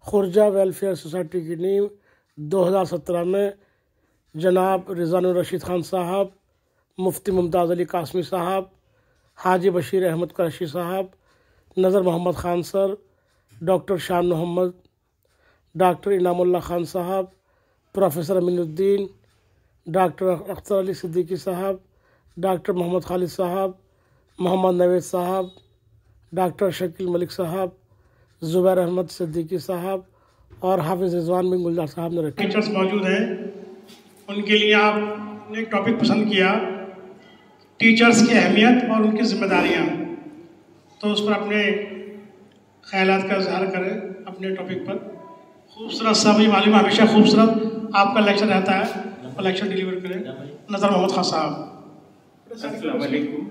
Khurja welfare society की नींव 2017 में जनाब रिजवानुर रशीद खान साहब, मुफ्ती मुमताज़ अली कासमी साहब, हाजी बशीर अहमद कुरैशी साहब, नज़र मोहम्मद खान सर, डॉक्टर शान मोहम्मद, डॉक्टर इनामुल्लाह खान साहब, प्रोफेसर अमीनुद्दीन, डॉक्टर अख्तर अली सिद्दीकी साहब, डॉक्टर मोहम्मद खालिद साहब, मोहम्मद नवेद साहब, डॉक्टर शकील मलिक साहब, ज़ुबैर अहमद सिद्दीकी साहब और हाफिज़ रिजवान बिन गुलजार साहब ने रखे। टीचर्स मौजूद हैं, उनके लिए आपने एक टॉपिक पसंद किया, टीचर्स की अहमियत और उनकी जिम्मेदारियां। तो उस पर अपने ख्यालात का इजहार करें अपने टॉपिक पर। खूबसूरत सा भी मालूम, हमेशा खूबसूरत आपका लेक्चर रहता है और लेक्चर डिलीवर करें नज़र मोहम्मद खान साहब। अस्सलाम वालेकुम।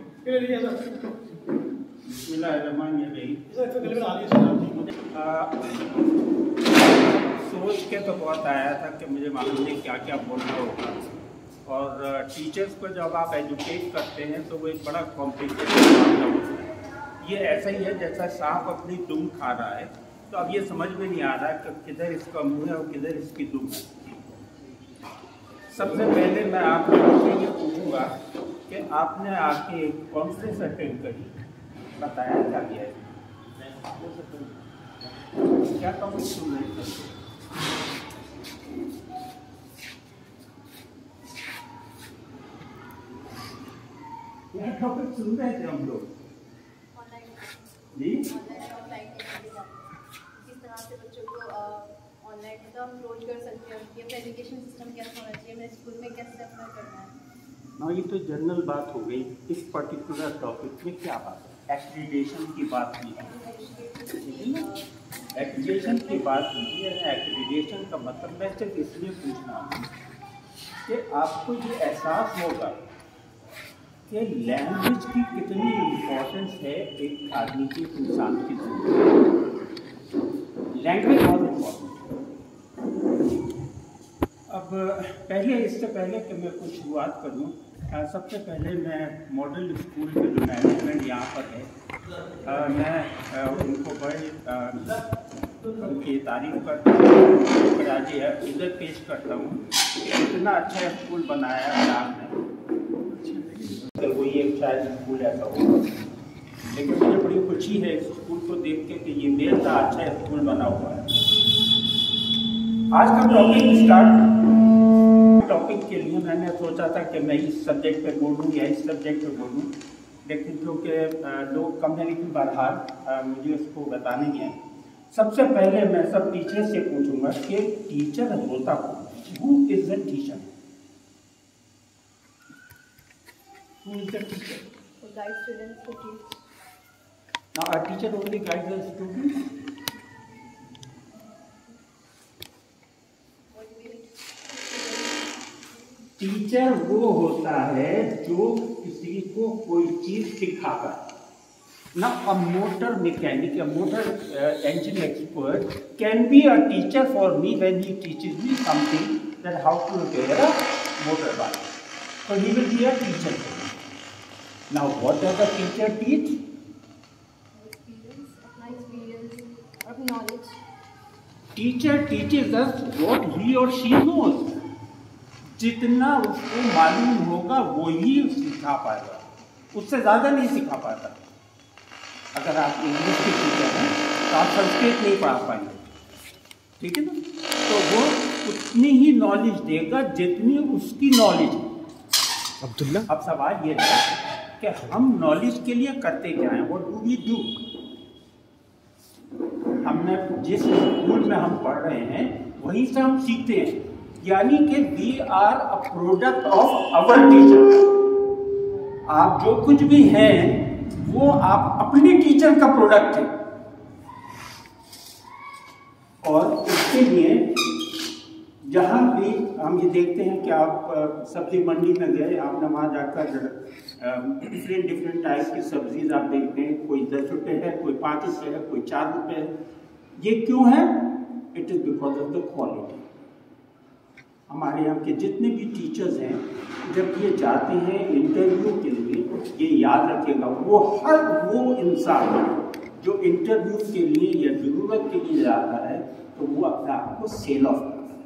सोच के तो बहुत आया था कि मुझे मालूम नहीं क्या क्या बोलना होगा, और टीचर्स को जब आप एजुकेट करते हैं तो वो एक बड़ा कॉम्प्लिकेटेड मामला होता है। ये ऐसा ही है जैसा सांप अपनी दुम खा रहा है, तो अब ये समझ में नहीं आ रहा कि किधर इसका मुंह है और किधर इसकी दुम है। सबसे पहले मैं आप लोगों से ये पूछूंगा कि आपने आके कॉन्फ्रेंस अटेंड करी, बताया क्या गया है, क्या टॉपिक सुन रहे थे? क्या टॉपिक सुन रहे थे हम लोग जी? किस तरह से बच्चों को ऑनलाइन मतलब हम अप्रोच कर सकते हैं, उनकी अपना एजुकेशन सिस्टम कैसा होना चाहिए, हमें स्कूल में कैसे अपना करना है। ना ये तो जनरल बात हो गई, इस पर्टिकुलर टॉपिक में क्या बात है? एक्रीडेशन की बात की है, एक्रीडेशन की बात हुई है। एक्रीडेशन का मतलब मैं सिर्फ इसलिए पूछना कि आपको ये एहसास होगा कि लैंग्वेज की कितनी इम्पोर्टेंस है एक आदमी की, इंसान की जिंदगी। लैंग्वेज बहुत इम्पोर्टेंट है। अब इससे पहले कि मैं कुछ शुरुआत करूँ, सबसे पहले मैं मॉडल स्कूल के जो मैनेजमेंट यहाँ पर है, मैं उनको बड़े उनकी तारीफ करता हूँ, राजी है इधर पेश करता हूँ। इतना अच्छा स्कूल बनाया है आपने, तो वही एक शायद स्कूल ऐसा होगा, लेकिन मुझे बड़ी खुशी है इस स्कूल को देख के कि ये बेहद अच्छा स्कूल बना हुआ है। आज का टॉपिक के लिए मैंने सोचा था कि मैं इस सब्जेक्ट पे बोलूँ या इस सब्जेक्ट पे बोलूँ, लेकिन क्योंकि लोग कम है, लेकिन बहरहाल मुझे उसको बताना ही है। सबसे पहले मैं सब टीचर से पूछूंगा कि टीचर होता कौन? Who is the teacher? Who is the teacher? To guide students to teach. Now, a teacher only guides the students. Teacher वो होता है जो किसी को कोई चीज सिखाता है। Now, a motor mechanic, a motor engine expert can be a teacher for me when he teaches me something that how to repair a motorbike. So he will be a teacher. Now, what does a teacher teach? Experience or knowledge. Teacher teaches us what he or she knows. जितना उसको मालूम होगा वो ही सिखा पाएगा, उससे ज़्यादा नहीं सिखा पाता। अगर आप इंग्लिश के टीचर हैं तो आप संस्कृत नहीं पढ़ा पाएंगे, ठीक है ना? तो वो उतनी ही नॉलेज देगा जितनी उसकी नॉलेज है। अब्दुल्ला, अब सवाल ये है कि हम नॉलेज के लिए करते क्या हैं? What do we do? हमने जिस स्कूल में हम पढ़ रहे हैं वहीं से हम सीखते हैं, यानी कि we are a product of our teacher. आप जो कुछ भी हैं वो आप अपने टीचर का प्रोडक्ट है, और उसके लिए जहाँ भी हम ये देखते हैं कि आप सब्जी मंडी में गए, आपने वहाँ जाकर डिफरेंट टाइप की सब्जीज आप देखते हैं, कोई 10 रुपये है, कोई 5 रुपये है, कोई 4 रुपये है। ये क्यों है? It is because of the quality. हमारे यहाँ के जितने भी टीचर्स हैं, जब ये जाते हैं इंटरव्यू के लिए, ये याद रखिएगा, वो हर वो इंसान जो इंटरव्यू के लिए या जरूरत के लिए जाता है तो वो अपने आप को सेल ऑफ करता है।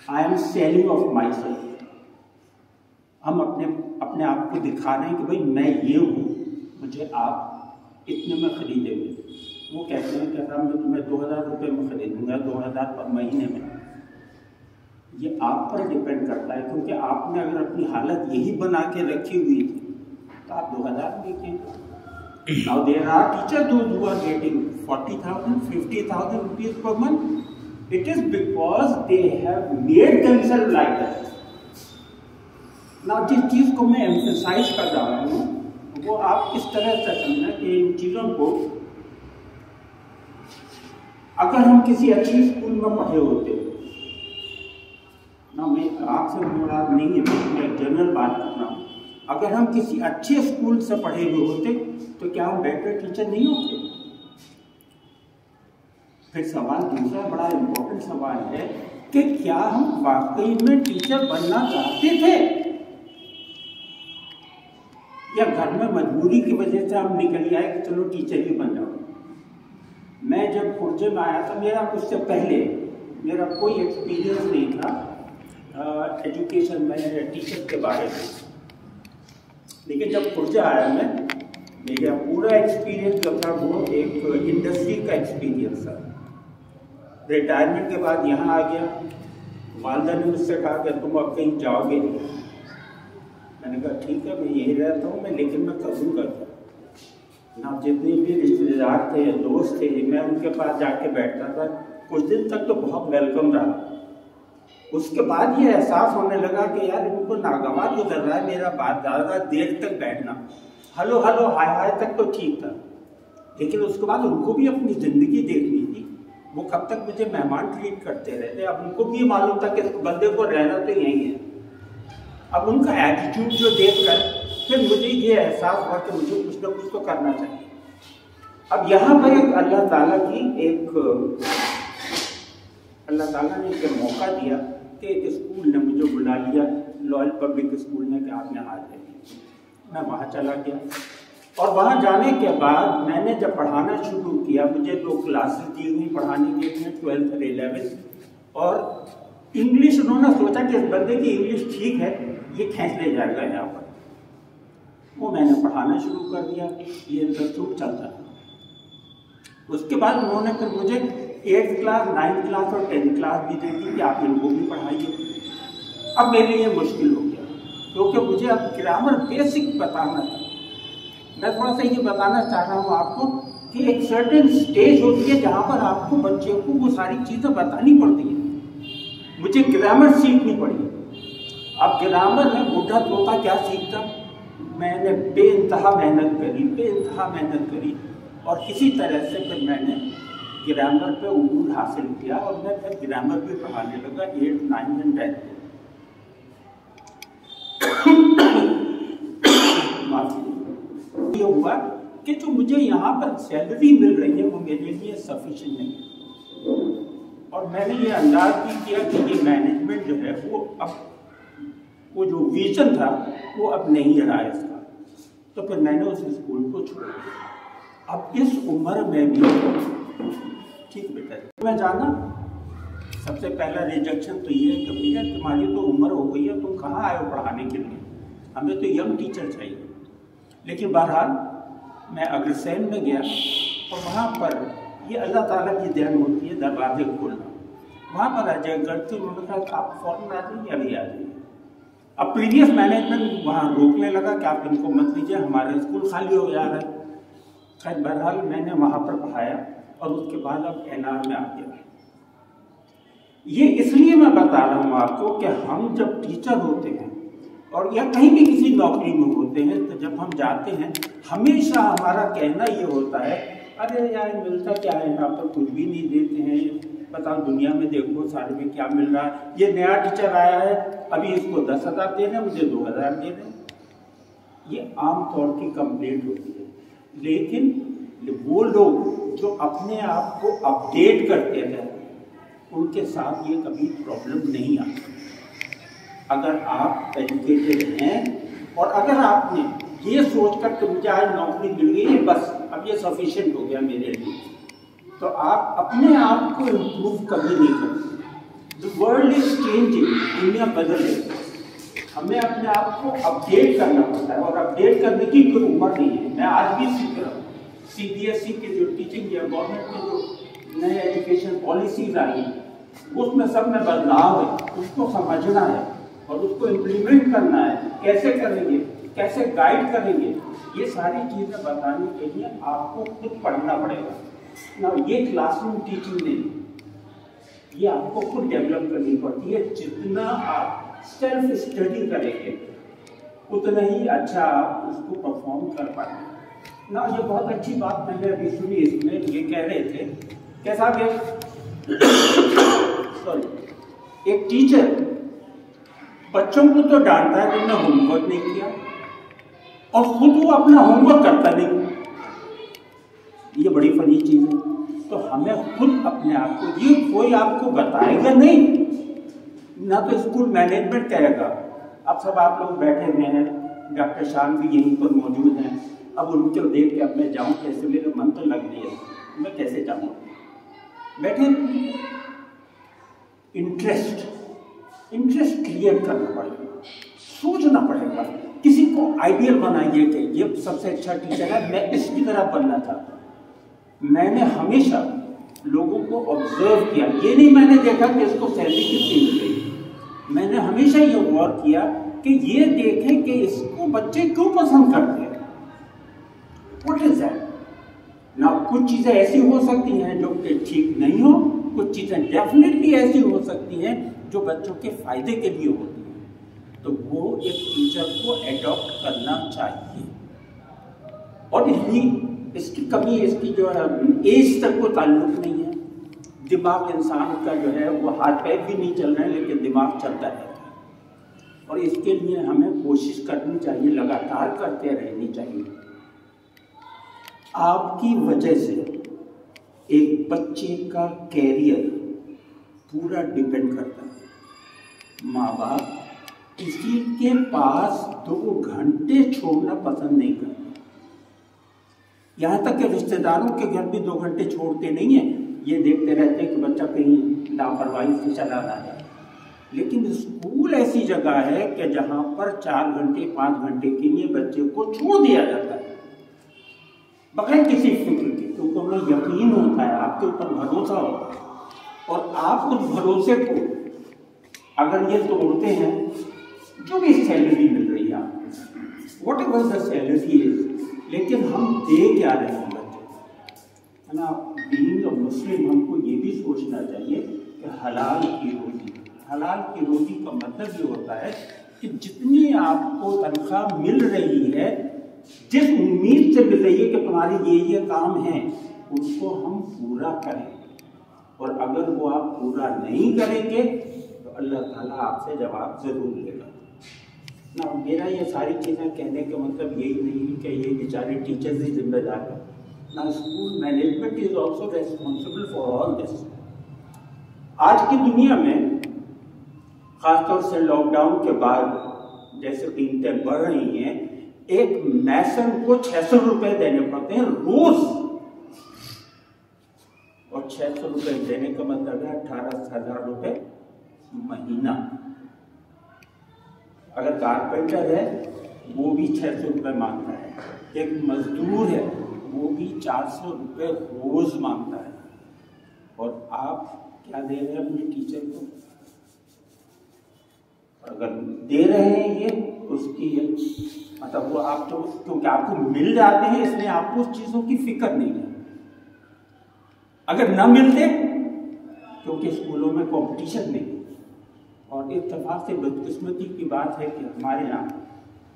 I am selling of my self. हम अपने आप को दिखा रहे हैं कि भाई मैं ये हूँ, मुझे आप इतने में खरीदेंगे। वो कहते हैं कि मैं तुम्हें 2000 रुपये में खरीदूंगा, 2000 पर महीने में। ये आप पर डिपेंड करता है, क्योंकि आपने अगर अपनी हालत यही बना के रखी हुई थी तो आप 2000 देखेंगे। Now there are teachers who are getting 40,000, 50,000 rupees per month. It is because they have made themselves like that. Now जिस चीज़ को मैं emphasize कर रहा हूँ वो आप इस तरह से समझना कि इन चीज़ों को अगर हम किसी अच्छी स्कूल में पढ़े होते, ना मैं आपसे मुराद नहीं है, मैं जनरल बात कर रहा हूँ, अगर हम किसी अच्छे स्कूल से पढ़े हुए होते तो क्या हम बेटर टीचर नहीं होते? फिर सवाल दूसरा बड़ा इम्पोर्टेंट सवाल है कि क्या हम वाकई में टीचर बनना चाहते थे या घर में मजबूरी की वजह से हम निकल आए कि चलो टीचर ही बन जाओ। मैं जब खुर्जे में आया था, मेरा उससे पहले मेरा कोई एक्सपीरियंस नहीं था एजुकेशन में, टीचर के बारे में। लेकिन जब खुर्जा आया मेरा पूरा एक्सपीरियंस जो था वो एक इंडस्ट्री का एक्सपीरियंस था। रिटायरमेंट के बाद यहाँ आ गया, वालदा ने मुझसे कहा कि तुम अब कहीं जाओगे नहीं। मैंने कहा ठीक है, मैं यही रहता हूँ मैं, लेकिन मैं करूँगा ना। जितने भी रिश्तेदार थे, दोस्त थे, मैं उनके पास जाके बैठता था। कुछ दिन तक तो बहुत वेलकम रहा। उसके बाद ये एहसास होने लगा कि यार इनको नागवार गुजर रहा है मेरा बात ज़्यादा देर तक बैठना। हेलो हेलो हाय हाय तक तो ठीक था, लेकिन उसके बाद उनको भी अपनी ज़िंदगी देखनी थी। वो कब तक मुझे मेहमान ट्रीट करते रहते, अब उनको भी मालूम था कि इस बंदे को रहना तो यही है। अब उनका एटीट्यूड जो देखकर फिर मुझे ये एहसास हुआ कि मुझे कुछ ना कुछ तो करना चाहिए। अब यहाँ पर एक अल्लाह ताला ने एक मौका दिया कि एक स्कूल ने मुझे बुला लिया, लॉयल पब्लिक स्कूल ने, कि आपने हाथ दे दिया। मैं वहाँ चला गया और वहाँ जाने के बाद मैंने जब पढ़ाना शुरू किया, मुझे 2 क्लासेस दी हुई पढ़ाने के लिए, 12th और 11th। और इंग्लिश उन्होंने सोचा कि इस बंदे की इंग्लिश ठीक है, ये खींच ले जाएगा यहाँ पर। वो मैंने पढ़ाना शुरू कर दिया, ये इंटरव्यू चलता है। उसके बाद उन्होंने फिर मुझे 8th क्लास, 9th क्लास और 10th क्लास भी दे दी कि आप इनको भी पढ़ाइए। अब मेरे लिए मुश्किल हो गया, क्योंकि मुझे अब ग्रामर बेसिक बताना था। मैं थोड़ा सा ये बताना चाह रहा हूँ आपको कि एक सर्टेन स्टेज होती है जहाँ पर आपको बच्चे को वो सारी चीज़ें बतानी पड़ती हैं। मुझे ग्रामर सीखनी पड़ी। अब ग्रामर में बूढ़ा तोता क्या सीखता, मैंने बेइंतहा मेहनत करी और किसी तरह से फिर मैंने ग्रामर पे उरूज हासिल किया और मैं फिर ग्रामर भी पढ़ाने लगा 8th, 9th और 10th। ये हुआ कि जो मुझे यहाँ पर सैलरी मिल रही है वो मेरे लिए सफिशिएंट नहीं है। और मैंने ये अंदाज भी किया कि ये मैनेजमेंट जो है वो जो विजन था वो अब नहीं रहा इसका। तो फिर मैंने उस स्कूल को छोड़ दिया। अब इस उम्र में भी ठीक बेटा मैं जाना, सबसे पहला रिजेक्शन तो ये है कि भैया तुम्हारी तो उम्र हो गई है, तुम कहाँ आए हो पढ़ाने के लिए, हमें तो यंग टीचर चाहिए। लेकिन बहरहाल मैं अग्रसेन में गया और वहाँ पर ये अल्लाह ताला की देन होती है, दरवाजे खोलना। वहाँ पर आ जाए गलती उन्होंने कहा आप फौरन आ जाइए, अभी आ जाइए। अब प्रीवियस मैनेजमेंट वहाँ रोकने लगा कि आप इनको मत लीजिए, हमारा स्कूल खाली हो जा रहा है। खैर बहरहाल मैंने वहाँ पर पढ़ाया और उसके बाद अब NR में आ गया। ये इसलिए मैं बता रहा हूँ आपको कि हम जब टीचर होते हैं और या कहीं भी किसी नौकरी में होते हैं तो जब हम जाते हैं हमेशा हमारा कहना ये होता है, अरे यार मिलता क्या है यहाँ पर, कुछ भी नहीं देते हैं, बताओ दुनिया में देखो सारे में क्या मिल रहा है। ये नया टीचर आया है, अभी इसको 10,000 दे रहे हैं, मुझे 2,000 दे रहे हैं। ये आम तौर की कंप्लेंट होती है। लेकिन वो लोग जो अपने आप को अपडेट करते हैं उनके साथ ये कभी प्रॉब्लम नहीं आती। अगर आप एजुकेटेड हैं और अगर आपने ये सोचकर कि मुझे आज नौकरी मिल गई है बस अब ये सफिशिएंट हो गया मेरे लिए, तो आप अपने आप को इम्प्रूव कभी नहीं करते। द वर्ल्ड इज चेंजिंग, दुनिया बदल रही है, हमें अपने आप को अपडेट करना पड़ता है, और अपडेट करने की कोई उम्र नहीं है। मैं आज भी सीख रहा हूँ। CBSE के जो टीचिंग या गवर्नमेंट के जो नए एजुकेशन पॉलिसीज आई हैं, उसमें सब में बदलाव है, उसको समझना है और उसको इम्प्लीमेंट करना है। कैसे करेंगे, कैसे गाइड करेंगे, ये सारी चीज़ें बताने के लिए आपको खुद पढ़ना पड़ेगा ना। ये क्लासरूम टीचिंग नहीं, ये आपको खुद डेवलप करनी पड़ती है। जितना आप सेल्फ स्टडी करेंगे उतना ही अच्छा आप उसको परफॉर्म कर पाएंगे ना। ये बहुत अच्छी बात मैंने अभी सुनी, इसमें ये कह रहे थे कैसा सॉरी, एक टीचर बच्चों को तो डांटता है कि उन्होंने होमवर्क नहीं किया, और खुद वो अपना होमवर्क करता नहीं। ये बड़ी फनी चीज है। तो हमें खुद अपने आप को, ये कोई आपको बताएगा नहीं ना, तो स्कूल मैनेजमेंट कहेगा। अब सब आप लोग बैठे हुए हैं, डॉक्टर शान भी यहीं पर मौजूद हैं। अब उनको देख के अब मैं जाऊँ कैसे, मेरा मन तो लग रही है, मैं कैसे जाऊँगा। बैठे, इंटरेस्ट क्रिएट करना पड़ेगा, सोचना पड़ेगा। किसी को आइडियल बनाइए कि ये सबसे अच्छा टीचर है, मैं इसकी तरह बनना चाहता हूँ। मैंने हमेशा लोगों को ऑब्जर्व किया, ये नहीं मैंने देखा कि इसको सैलरी कितनी मिल गई। मैंने हमेशा ये गौर किया कि ये देखें कि इसको बच्चे क्यों पसंद करते हैं। व्हाट इज दैट ना। कुछ चीज़ें ऐसी हो सकती हैं जो कि ठीक नहीं हो, कुछ चीज़ें डेफिनेटली ऐसी हो सकती हैं जो बच्चों के फायदे के लिए होती हैं। तो वो एक टीचर को एडॉप्ट करना चाहिए। और इसकी कमी, इसकी जो है एज तक को ताल्लुक नहीं है। दिमाग इंसान का जो है वो हाथ पैर भी नहीं चल रहे हैं, लेकिन दिमाग चलता रहता है। और इसके लिए हमें कोशिश करनी चाहिए, लगातार करते रहनी चाहिए। आपकी वजह से एक बच्चे का कैरियर पूरा डिपेंड करता है। माँ बाप किसी के पास 2 घंटे छोड़ना पसंद नहीं करते। यहाँ तक कि रिश्तेदारों के घर भी 2 घंटे छोड़ते नहीं हैं। ये देखते रहते हैं कि बच्चा कहीं लापरवाही से चला रहा है। लेकिन स्कूल ऐसी जगह है कि जहाँ पर 4 घंटे 5 घंटे के लिए बच्चे को छोड़ दिया जाता है बगैर किसी फिक्र के, क्योंकि उन्हें यकीन होता है, आपके ऊपर भरोसा होता है। और आप उस भरोसे को अगर ये तोड़ते हैं, जो भी सैलरी मिल रही है आपको, what ever the salary is, लेकिन हम दे क्या रहे हैं बच्चे, है ना। बीइंग अ मुस्लिम हमको ये भी सोचना चाहिए कि हलाल की रोजी, हलाल की रोजी का मतलब ये होता है कि जितनी आपको तनख्वाह मिल रही है, जिस उम्मीद से मिल रही है कि तुम्हारे ये काम है, उसको हम पूरा करें। और अगर वो आप पूरा नहीं करेंगे तो अल्लाह ताला आपसे जवाब जरूर लेगा ना। मेरा ये सारी चीज़ें कहने का मतलब यही नहीं है कि ये बेचारे टीचर्स ही जिम्मेदार हैं ना। School management is also responsible for all this. आज की दुनिया में खासतौर से लॉकडाउन के बाद जैसे कीमतें बढ़ रही हैं, एक मैसन को 600 रुपए देने पड़ते हैं रोज, और 600 रुपए देने का मतलब है 18,000 रुपए महीना। अगर कारपेंटर है वो भी 600 रुपए मांगता है, एक मजदूर है वो भी 400 रुपए रोज मांगता है। और आप क्या दे रहे हैं अपने टीचर को? अगर दे रहे हैं ये उसकी मतलब वो आप तो क्योंकि आपको मिल जाते हैं इसलिए आपको उस चीज़ों की फिक्र नहीं है। अगर ना मिलते, क्योंकि स्कूलों में कंपटीशन नहीं। और इत्तेफाक से बदकिस्मती की बात है कि हमारे यहाँ,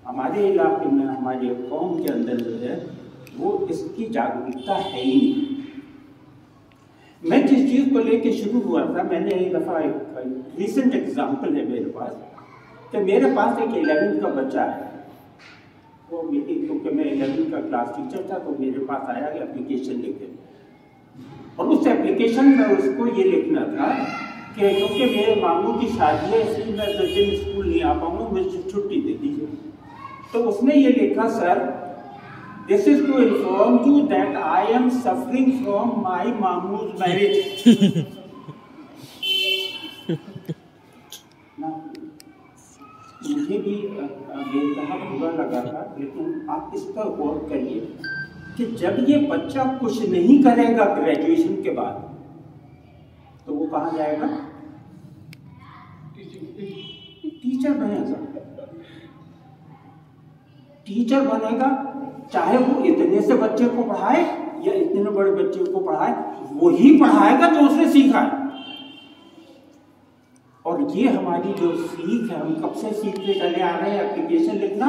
हमारे इलाके में, हमारे कौम के अंदर जो है वो इसकी जागरूकता है ही नहीं। मैं जिस चीज़ को लेके शुरू हुआ था, मैंने एक दफ़ा एक रिसेंट एग्जाम्पल है मेरे पास कि मेरे पास एक 11th का बच्चा है। वो मेरी, क्योंकि मैं 11th का क्लास टीचर था, तो मेरे पास आया कि एप्लीकेशन लिखे। और उस एप्लीकेशन में उसको ये लिखना था कि क्योंकि मेरे मामू की शादी है इसलिए मैं 10 दिन स्कूल नहीं आ पाऊँगा, मुझे छुट्टी दे दीजिए। तो उसने ये लिखा, sir This is to inform you that I am suffering from my Mamu's marriage. मुझे भी बेतहा बुरा लगा था, लेकिन आप इस पर गौर करिए कि जब ये बच्चा कुछ नहीं करेगा ग्रेजुएशन के बाद, तो वो कहाँ जाएगा? टीचर बनेगा। टीचर बनेगा, चाहे वो इतने से बच्चे को पढ़ाए या इतने बड़े बच्चे को पढ़ाए, वही पढ़ाएगा जो उसने सीखा है। और ये हमारी जो सीख है, हम कब से सीखते चले आ रहे हैं एप्लीकेशन लिखना।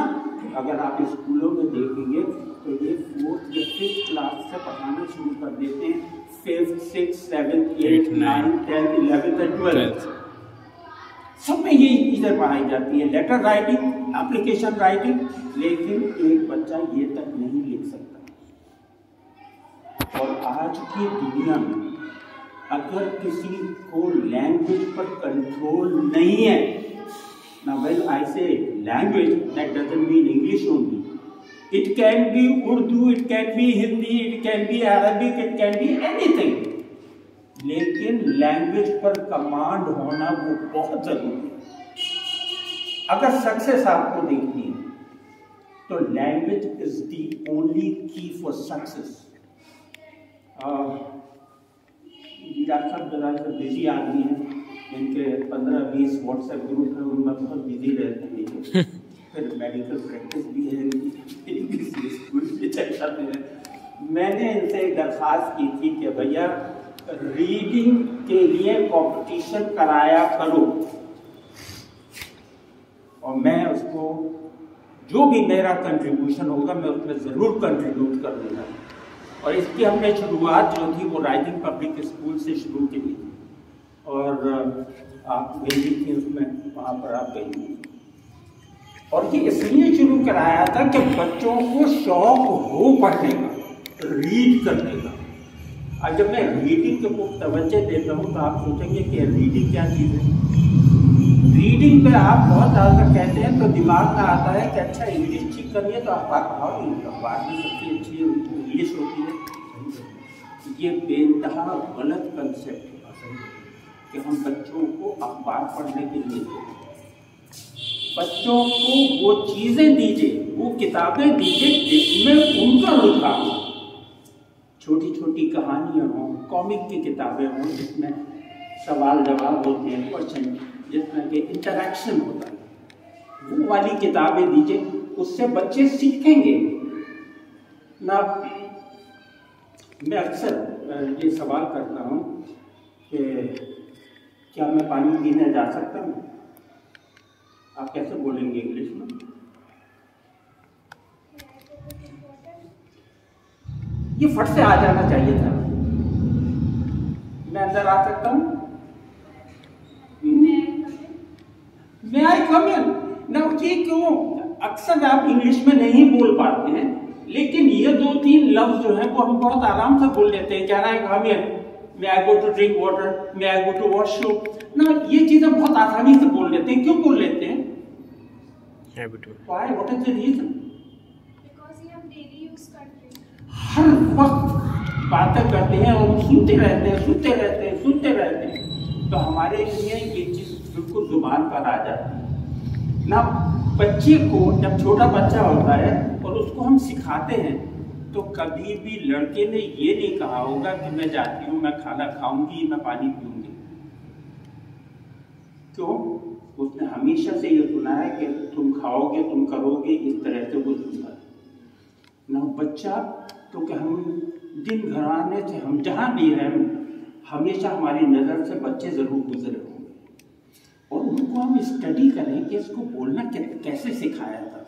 अगर आप स्कूलों में देखेंगे तो ये 4th या 5th क्लास से पढ़ाना शुरू कर देते हैं। 5th, 6th, 7th, 8th, 9th, 10th, 11th और 12th सब में ये चीज़ें पढ़ाई जाती है, लेटर राइटिंग, एप्लीकेशन राइटिंग। लेकिन एक बच्चा ये तक नहीं लिख सकता। और आज की दुनिया में अगर किसी को लैंग्वेज पर कंट्रोल नहीं है, ना वेल आई से language, that doesn't mean English only, it can be Urdu, it can be Hindi, it can be Arabic, it can be anything, लेकिन लैंग्वेज पर कमांड होना वो बहुत जरूरी है। अगर सक्सेस आपको देखनी है तो लैंग्वेज इज द ओनली की फॉर सक्सेस। डॉक्टर साहब जरा से बिजी आदमी हैं, इनके 15-20 व्हाट्सएप ग्रुप है, उनमें बहुत बिजी रहते हैं। फिर मेडिकल प्रैक्टिस भी है, स्कूल भी चलते हैं। मैंने इनसे एक दरख्वास्त की थी कि भैया रीडिंग के लिए कंपटीशन कराया करो, और मैं उसको जो भी मेरा कंट्रीब्यूशन होगा मैं उसमें ज़रूर कंट्रीब्यूट कर दूँगा। और इसकी हमने शुरुआत जो थी वो राइजिंग पब्लिक स्कूल से शुरू की थी, और आप गई थी उसमें, वहाँ पर आप गई थी। और ये इसलिए शुरू कराया था कि बच्चों को शौक हो पढ़ने का, रीड करने का। और जब मैं रीडिंग को तवज्जो देता हूँ तो आप सोचेंगे कि रीडिंग क्या चीज़ है। रीडिंग पे आप बहुत ज़्यादा कहते हैं तो दिमाग में आता है कि अच्छा इंग्लिश ठीक करनी है तो अखबार पढ़ाओ, अखबार में सबसे अच्छी इंग्लिश होती है। ये बेतहा गलत कंसेप्ट है कि हम बच्चों को अखबार पढ़ने के लिए दें। बच्चों को वो चीज़ें दीजिए, वो किताबें दीजिए जिसमें उनका रुझान हो। छोटी छोटी कहानियाँ हों, कॉमिक की किताबें हों जिसमें सवाल जवाब होते हैं, क्वेश्चन, जिसमें कि इंटरेक्शन होता है, वो वाली किताबें दीजिए, उससे बच्चे सीखेंगे ना। मैं अक्सर ये सवाल करता हूँ कि क्या मैं पानी पीने जा सकता हूँ? आप कैसे बोलेंगे इंग्लिश में? ये फट से आ जाना चाहिए था। मैं अंदर आ सकता हूँ? मैं आई कम इन ना। ये क्यों अक्सर आप इंग्लिश में नहीं बोल पाते हैं, लेकिन ये 2-3 लफ्ज जो है वो हम बहुत आराम से बोल लेते हैं। क्या है कम इन, मैं आई गो टू ड्रिंक वाटर, मैं आई गो टू वॉशरूम ना। ये चीजें बहुत आसानी से बोल लेते हैं। क्यों बोल लेते हैं? Why? What is the reason? Because you have daily use करते हैं। हर वक्त बातें करते हैं और सुनते रहते हैं, सुनते रहते हैं, सुनते रहते हैं, तो हमारे लिए ये चीज बिल्कुल जुबान पर आ जाती है ना। बच्चे को जब छोटा बच्चा होता है और उसको हम सिखाते हैं तो कभी भी लड़के ने ये नहीं कहा होगा कि मैं जाती हूँ, मैं खाना खाऊंगी, मैं पानी पीऊंगी। क्यों? उसने हमेशा से ये सुना है कि तुम खाओगे, तुम करोगे, इस तरह से वो सुनता है ना बच्चा। क्योंकि हम दिन घराने से हम जहाँ भी हैं, हमेशा हमारी नज़र से बच्चे ज़रूर गुजरे होंगे, और उनको हम स्टडी करें कि इसको बोलना कैसे सिखाया था।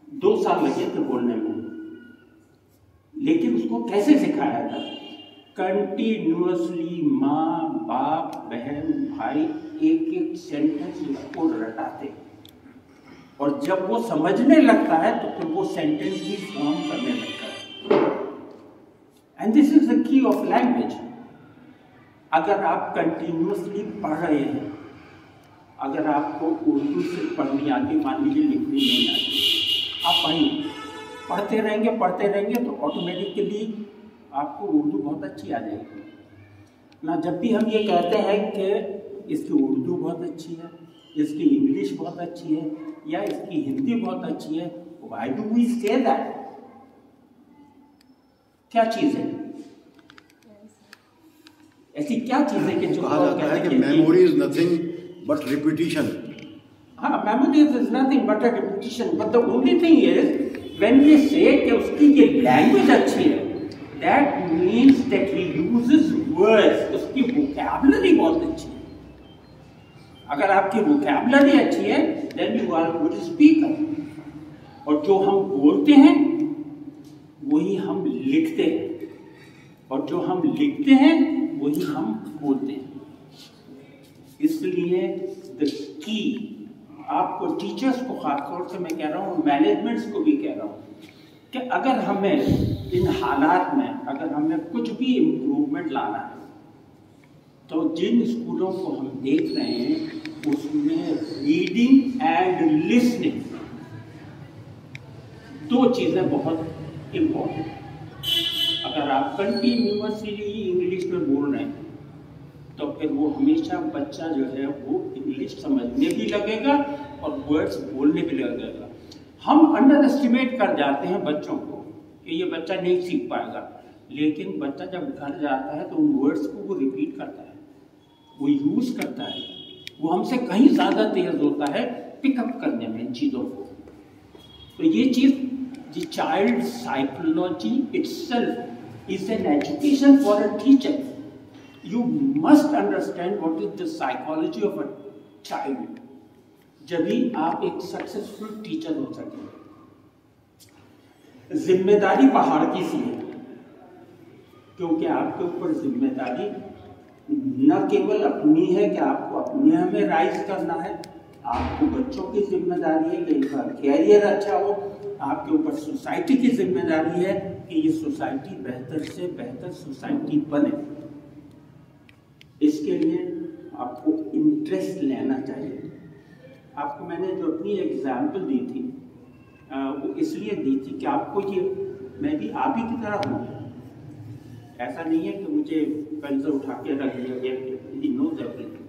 2 साल लगे थे बोलने में, लेकिन उसको कैसे सिखाया था? कंटिन्यूअसली माँ, बाप, बहन, भाई एक सेंटेंस उसको रटाते, और जब वो समझने लगता है तो फिर वो सेंटेंस भी फॉर्म करने लगता है। And this is the key of language. अगर आप कंटिन्यूअसली पढ़ रहे हैं, अगर आपको उर्दू से पढ़नी आती, मान लीजिए लिखनी नहीं आती, आप पढ़िए, पढ़ते रहेंगे तो ऑटोमेटिकली आपको उर्दू बहुत अच्छी आ जाएगी ना। जब भी हम ये कहते हैं कि इसकी उर्दू बहुत अच्छी है, इसकी इंग्लिश बहुत अच्छी है या इसकी हिंदी बहुत अच्छी है, why do we say that? क्या चीज़ है ऐसी, क्या चीज़ है कि जो कहा जाता है कि memory is nothing but repetition. हाँ, memory is nothing but a repetition, but the only thing is when we say कि उसकी ये लैंग्वेज अच्छी है, that means that he uses words, उसकी वोकैबुलरी बहुत अच्छी है। अगर आपकी वोकैबुलरी अच्छी है then you are good speaker. और जो हम बोलते हैं वही हम लिखते हैं, और जो हम लिखते हैं वही हम बोलते हैं। इसलिए द की, आपको टीचर्स को खासतौर से मैं कह रहा हूँ, मैनेजमेंट्स को भी कह रहा हूँ कि अगर हमें इन हालात में अगर हमें कुछ भी इम्प्रूवमेंट लाना है तो जिन स्कूलों को हम देख रहे हैं उसमें रीडिंग एंड लिसनिंग दो चीज़ें बहुत इम्पोर्टेंट। अगर आप कंटिन्यूअसली इंग्लिश में बोल रहे हैं तो फिर वो हमेशा बच्चा जो है वो इंग्लिश समझने भी लगेगा और वर्ड्स बोलने भी लगेगा। हम अंडर एस्टिमेट कर जाते हैं बच्चों को कि ये बच्चा नहीं सीख पाएगा, लेकिन बच्चा जब घर जाता है तो उन वर्ड्स को वो रिपीट करता है, वो यूज करता है, वो हमसे कहीं ज़्यादा तेज होता है पिकअप करने में चीज़ों को। तो ये चीज़, the child psychology itself is an education for a teacher. You must understand what is the psychology of a child. जब ही आप एक सक्सेसफुल टीचर हो सकेंगे। जिम्मेदारी पहाड़ की सी है, क्योंकि आपके ऊपर जिम्मेदारी न केवल अपनी है कि आपको अपने में राइज करना है, आपको बच्चों की जिम्मेदारी है कि इनका कैरियर अच्छा हो, आपके ऊपर सोसाइटी की जिम्मेदारी है कि ये सोसाइटी बेहतर से बेहतर सोसाइटी बने। इसके लिए आपको इंटरेस्ट लेना चाहिए। आपको मैंने जो अपनी एग्जाम्पल दी थी वो इसलिए दी थी कि आपको ये, मैं भी आप ही की तरह हूँ, ऐसा नहीं है कि मुझे कर्ज उठा के रख दिया गया कि नोज एवरीथिंग,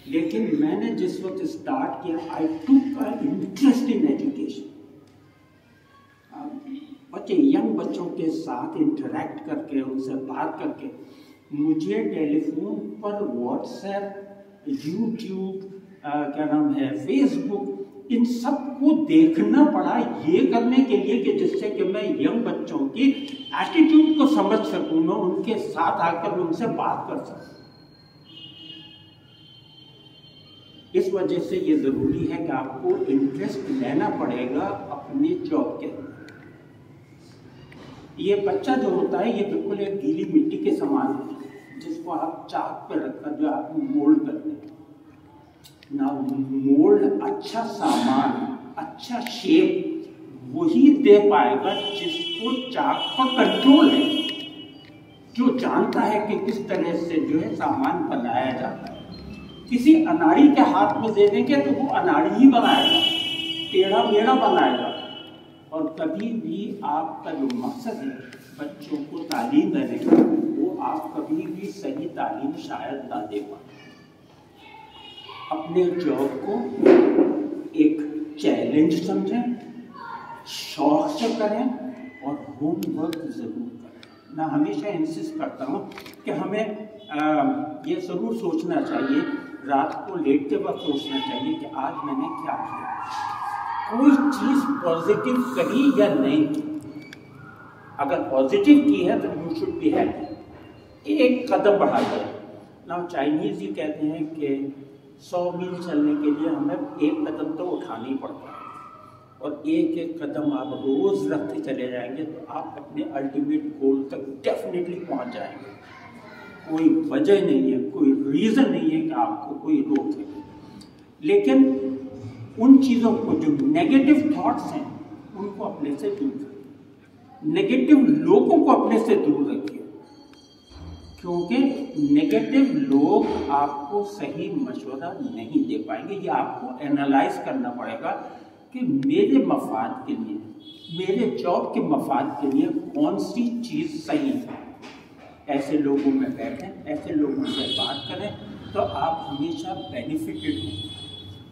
लेकिन मैंने जिस वक्त स्टार्ट किया आई टुक इंटरेस्ट इन एजुकेशन। यंग बच्चों के साथ इंटरेक्ट करके, उनसे बात करके, मुझे टेलीफोन पर व्हाट्सएप, यूट्यूब, क्या नाम है, फेसबुक, इन सब को देखना पड़ा ये करने के लिए कि जिससे कि मैं यंग बच्चों की एटीट्यूड को समझ सकूं, मैं उनके साथ आकर उनसे बात कर सकूं। इस वजह से ये जरूरी है कि आपको इंटरेस्ट लेना पड़ेगा अपने जॉब के अंदर। ये बच्चा जो होता है ये बिल्कुल एक गीली मिट्टी के समान है जिसको आप चाक पे रखकर जो आप मोल्ड करते हैं ना। मोल्ड अच्छा सामान, अच्छा शेप वही दे पाएगा जिसको चाक पर कंट्रोल है, जो जानता है कि किस तरह से जो है सामान बनाया जाता है। किसी अनाड़ी के हाथ में दे देंगे तो वो अनाड़ी ही बनाएगा, टेढ़ा मेढ़ा बनाएगा। और कभी भी आपका जो मकसद है बच्चों को तालीम देने का, वो आप कभी भी सही तालीम शायद ना दे पाए। अपने जॉब को एक चैलेंज समझें, शौक से करें और होमवर्क ज़रूर करें। मैं हमेशा इंसिस्ट करता हूँ कि हमें ये ज़रूर सोचना चाहिए, रात को लेटते वक्त सोचना चाहिए कि आज मैंने क्या किया, कोई चीज़ पॉजिटिव करी या नहीं की। अगर पॉजिटिव की है तो यू शुड बी हैप्पी, एक कदम बढ़ा जाए ना। चाइनीज़ ही कहते हैं कि 100 मील चलने के लिए हमें एक कदम तो उठाना ही पड़ता है, और एक एक कदम आप रोज़ रखते चले जाएंगे तो आप अपने अल्टीमेट गोल तक डेफिनेटली पहुंच जाएंगे। कोई वजह नहीं है, कोई रीज़न नहीं है कि आपको कोई रोके। लेकिन उन चीज़ों को जो नेगेटिव थॉट्स हैं उनको अपने से दूर रखिए, नेगेटिव लोगों को अपने से दूर रखिए, क्योंकि नेगेटिव लोग आपको सही मशवरा नहीं दे पाएंगे। ये आपको एनालाइज करना पड़ेगा कि मेरे मफाद के लिए, मेरे जॉब के मफाद के लिए कौन सी चीज़ सही है। ऐसे लोगों में बैठें, ऐसे लोगों से बात करें, तो आप हमेशा बेनिफिटेड होंगे।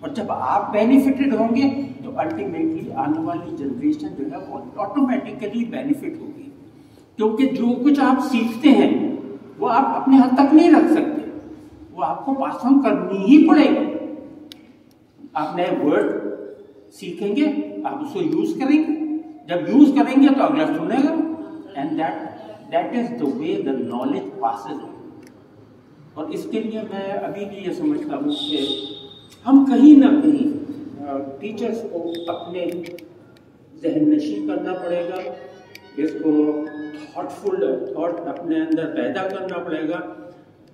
और जब आप बेनिफिटेड होंगे तो अल्टीमेटली आने वाली जनरेशन जो है वो ऑटोमेटिकली बेनिफिट होगी। क्योंकि जो कुछ आप सीखते हैं वो आप अपने हाथ तक नहीं रख सकते, वो आपको पास ऑन करनी ही पड़ेगी। आप नए वर्ड सीखेंगे, आप उसको यूज करेंगे, जब यूज करेंगे तो अगला सुनेगा, and that is the way the knowledge passes. और इसके लिए मैं अभी भी ये समझता हूँ कि हम कहीं ना कहीं टीचर्स को अपने जहन नशी करना पड़ेगा, इसको थॉटफुल थॉट अपने अंदर पैदा करना पड़ेगा।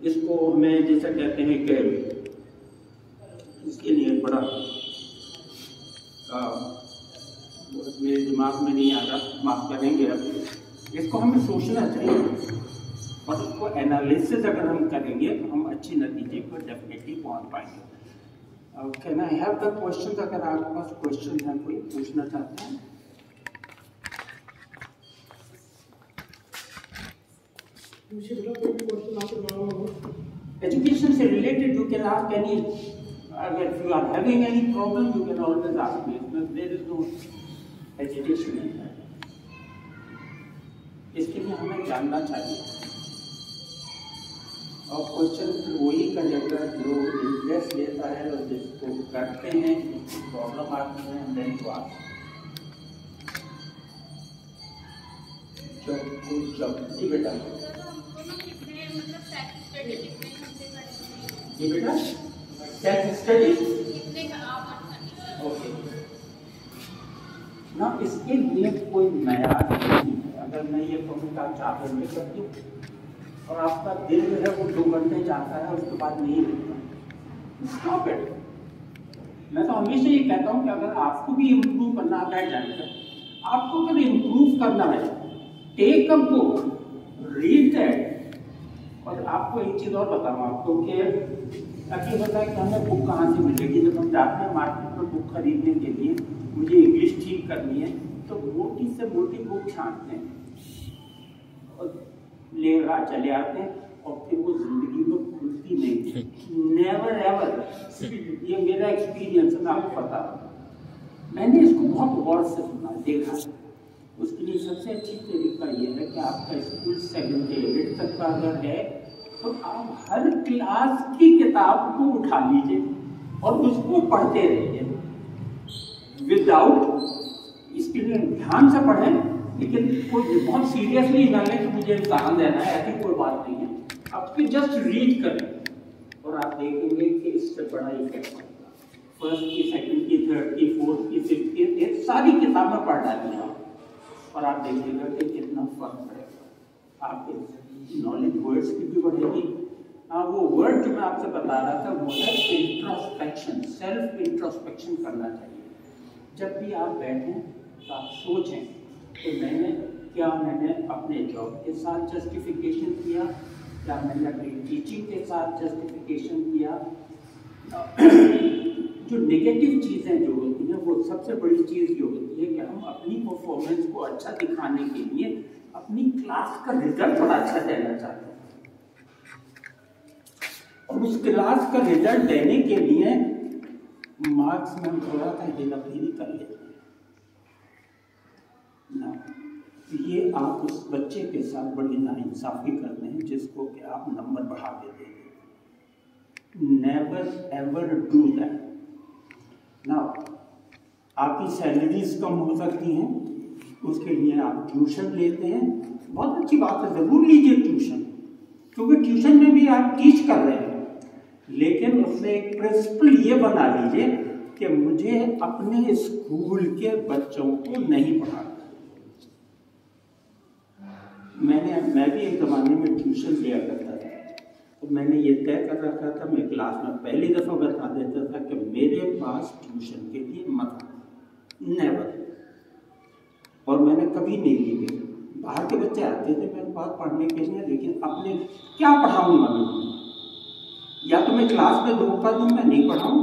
इसको हमें जैसे कहते हैं कि इसके लिए बड़ा मेरे दिमाग में नहीं आ रहा, माफ करेंगे। अब इसको हमें सोचना चाहिए और उसको एनालिसिस अगर हम करेंगे तो हम अच्छे नतीजे पर डेफिनेटली पहुंच पाएंगे। Can I have the question? अगर आपके पास क्वेश्चन है, कोई पूछना चाहते हैं? एजुकेशन से related you can ask any, अगर you are having any problem you can always ask me, there is no education. इसके लिए हमें जानना चाहिए और क्वेश्चन वही करेगा जो इंटरेस्ट लेता है और जिसको करते हैं, जिसको प्रॉब्लम आती है, देन टू आस्क। जी बेटा, ये बेटा सेल्फ स्टडी ओके ना, इसके लिए कोई नया नहीं है। अगर मैं ये कहूँ आप चाहते मिल सकती हूँ और आपका दिल जो है वो 2 घंटे जाता है, उसके बाद नहीं मिलता, स्टॉप इट। मैं तो हमेशा ये कहता हूँ कि अगर आपको भी इम्प्रूव करना बैठ जाएगा, आपको अगर इम्प्रूव करना है, take a book, read that. और आपको एक चीज़ और बताऊँ आपको कि अभी होता है कि हमें बुक कहाँ से मिलेगी। जब हम जाते हैं मार्केट में बुक खरीदने के लिए, मुझे इंग्लिश ठीक करनी है, तो मोटी से मोटी बुक छांटते हैं और लेगा चले आते हैं और फिर वो जिंदगी में खुलती नहीं, नेवर एवर। ये मेरा एक्सपीरियंस है, मैं आपको बता रहा हूँ। मैंने इसको बहुत गौर से सुना, देखा। उसके लिए सबसे अच्छी तरीका ये है कि आपका स्कूल 7 से 8 तक का अगर है तो आप हर क्लास की किताब को उठा लीजिए और उसको पढ़ते रहिए विदाउट, इसके लिए ध्यान से पढ़ें, लेकिन कोई बहुत सीरियसली ना लें कि मुझे एग्जाम देना है, ऐसी कोई बात नहीं है। आप जस्ट रीड करें और आप देखेंगे कि इससे बड़ा इफेक्ट होगा। फर्स्ट की, सेकंड की, थर्ड की, फोर्थ की, फिफ्थ की, सारी किताबें पढ़ डालिएगा और आप देखिएगा कि कितना फर्क पड़ेगा। आपके नॉलेज वर्ड्स की भी बढ़ेगी। हाँ, वो वर्ड जो मैं आपसे बता रहा था वो है इंट्रोस्पेक्शन, सेल्फ इंट्रोस्पेक्शन करना चाहिए। जब भी आप बैठें तो आप सोचें कि मैंने अपने जॉब के साथ जस्टिफिकेशन किया, क्या मैंने अपनी टीचिंग के साथ जस्टिफिकेशन किया। जो नेगेटिव चीज़ें जो होती हैं, वो सबसे बड़ी चीज़ ये होती है कि हम अपनी परफॉर्मेंस को अच्छा दिखाने के लिए अपनी क्लास का रिजल्ट बड़ा अच्छा देना चाहते हैं और उस क्लास का रिजल्ट देने के लिए मार्क्स में हम थोड़ा सा हेराफेरी कर लेते हैं ना। ये आप उस बच्चे के साथ बड़ी नाइंसाफी करते हैं जिसको कि आप नंबर बढ़ा देते हैं। Never ever do that. ना आपकी सैलरीज कम हो सकती हैं, उसके लिए आप ट्यूशन लेते हैं, बहुत अच्छी बात है, ज़रूर लीजिए ट्यूशन, क्योंकि ट्यूशन में भी आप टीच कर रहे हैं, लेकिन उसमें एक प्रिंसिपल ये बना लीजिए कि मुझे अपने स्कूल के बच्चों को नहीं पढ़ाना। मैं भी एक ज़माने में ट्यूशन लिया करता था, तो मैंने ये तय कर रखा था, मैं क्लास में पहली दफ़ा बता देता था कि मेरे पास ट्यूशन के लिए मत, नेवर। और मैंने कभी नहीं ली। बाहर के बच्चे आते थे मेरे पास पढ़ने के लिए, लेकिन अपने क्या पढ़ाऊँगा मैं? या तो मैं क्लास में धोखा दूँ, मैं नहीं पढ़ाऊँ,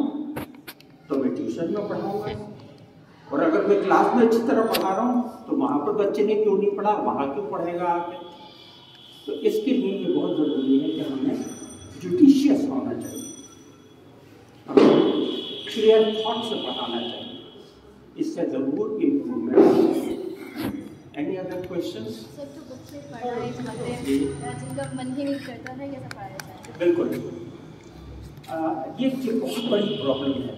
तो मैं ट्यूशन में पढ़ाऊँगा। और अगर मैं क्लास में अच्छी तरह पढ़ा रहा हूँ तो वहाँ पर बच्चे ने क्यों नहीं पढ़ा, वहाँ क्यों पढ़ेगा आके। तो इसके लिए ये बहुत ज़रूरी है कि हमें जुडिशियस होना चाहिए, हमें क्लियर थॉट से पढ़ाना चाहिए, इससे ज़रूर improvement. Any other questions? Sir, जो बच्चे पढ़ाई चाहते हैं जिनका मन ही नहीं करता है, कैसा पढ़ाया जाए? बिल्कुल, ये बहुत बड़ी प्रॉब्लम है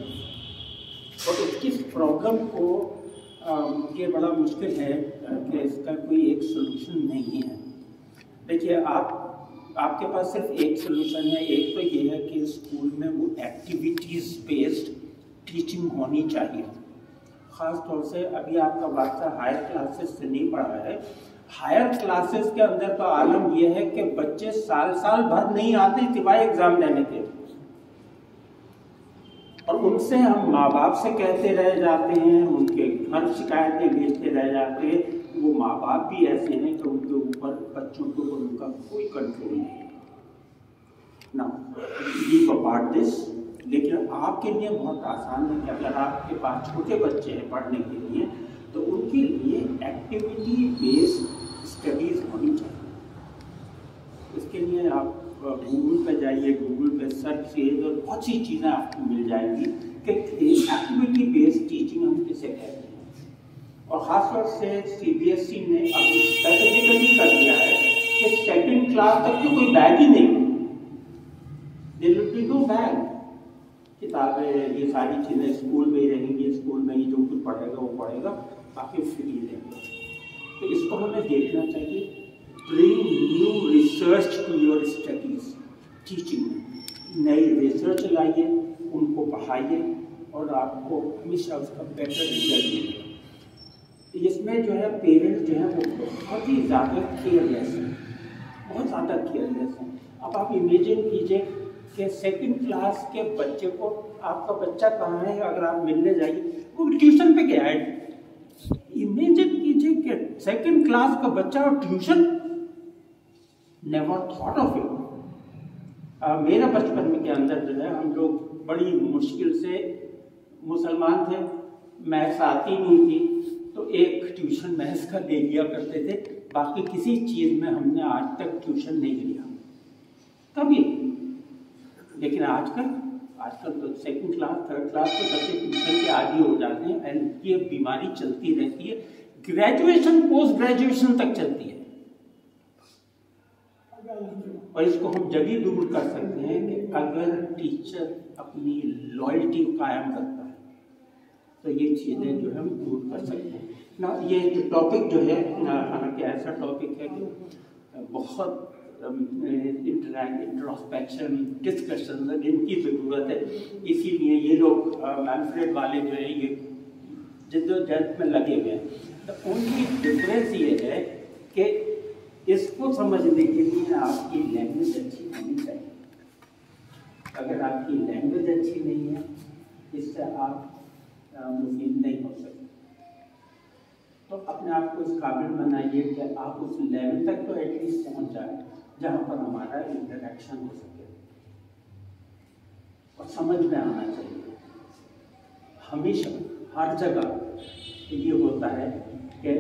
और इसकी प्रॉब्लम को ये बड़ा मुश्किल है कि इसका कोई एक सोल्यूशन नहीं है। देखिए, आपके पास सिर्फ एक सोल्यूशन है। एक तो ये है कि स्कूल में वो एक्टिविटीज़ बेस्ड टीचिंग होनी चाहिए। ख़ास तौर से अभी आपका बच्चा हायर क्लासेस से नहीं पढ़ा है, हायर क्लासेस के अंदर तो आलम यह है कि बच्चे साल भर नहीं आते सिवाय एग्ज़ाम देने के, और उनसे हम माँ बाप से कहते रह जाते हैं, उनके घर शिकायतें भेजते रह जाते हैं। वो माँ बाप भी ऐसे हैं कि उनके ऊपर, बच्चों के ऊपर उनका कोई कंट्रोल नहीं है ना। लीव अपार्ट दिस, लेकिन आपके लिए बहुत आसान है कि अगर आपके पास छोटे बच्चे हैं पढ़ने के लिए, तो उनके लिए एक्टिविटी बेस्ड स्टडीज़ होनी चाहिए। इसके लिए आप गूगल पे जाइए, गूगल पे सर्च कीजिए और बहुत सी चीज़ें आपको मिल जाएंगी कि एक्टिविटी बेस्ड टीचिंग हम किसे कहते हैं। और ख़ासतौर से CBSE ने अब स्पेसिफिकली कर दिया है कि सेकंड क्लास तक तो कोई बैग ही नहीं, there will be no bag. किताबें, ये सारी चीज़ें स्कूल में ही रहेंगी, स्कूल में ही जो कुछ पढ़ेगा वो पढ़ेगा, बाकी फ्री रहेंगे। तो इसको हमें देखना चाहिए। Bring new research to your studies, teaching में नई रिसर्च लाइए, उनको पढ़ाइए और आपको हमेशा उसका बेटर रिजल्ट मिलेगा। इसमें जो है पेरेंट्स जो है वो बहुत ही ज़्यादा केयरलेस हैं, बहुत ज़्यादा केयरलेस हैं। अब आप इमेजिन कीजिए कि सेकंड क्लास के बच्चे को, आपका बच्चा कहाँ है, अगर आप मिलने जाइए वो ट्यूशन पे गया है। इमेजिन कीजिए कि सेकंड क्लास का बच्चा और tuition, never thought of it. मेरा बचपन के अंदर जो है हम लोग बड़ी मुश्किल से, मुसलमान थे, मैथ्स आती नहीं थी तो एक ट्यूशन मैथ्स का ले लिया करते थे, बाकी किसी चीज़ में हमने आज तक ट्यूशन नहीं लिया कभी। लेकिन आजकल तो सेकंड क्लास, थर्ड क्लास के बच्चे ट्यूशन के आदी हो जाते हैं एंड ये बीमारी चलती रहती है, ग्रेजुएशन पोस्ट ग्रेजुएशन तक चलती है। और इसको हम जब ही दूर कर सकते हैं कि अगर टीचर अपनी लॉयल्टी कायम रखता है, तो ये चीज़ें जो है हम दूर कर सकते हैं ना। ये जो टॉपिक जो है, हालांकि ऐसा टॉपिक है कि बहुत इंट्रोस्पेक्शन, डिस्कशन इनकी ज़रूरत है। इसीलिए ये लोग मैनफ्रेड वाले जो है ये जिद्दोजहद में लगे हुए हैं। तो उनकी डिफरेंस ये है कि इसको समझने के लिए आपकी लैंग्वेज अच्छी होनी चाहिए। अगर आपकी लैंग्वेज अच्छी नहीं है, इससे आप मुफीद नहीं हो सकते। तो अपने आप को इस काबिल बनाइए कि आप उस लेवल तक तो एटलीस्ट पहुंच जाए जहाँ पर हमारा इंटरेक्शन हो सके और समझ में आना चाहिए। हमेशा हर जगह ये होता है कि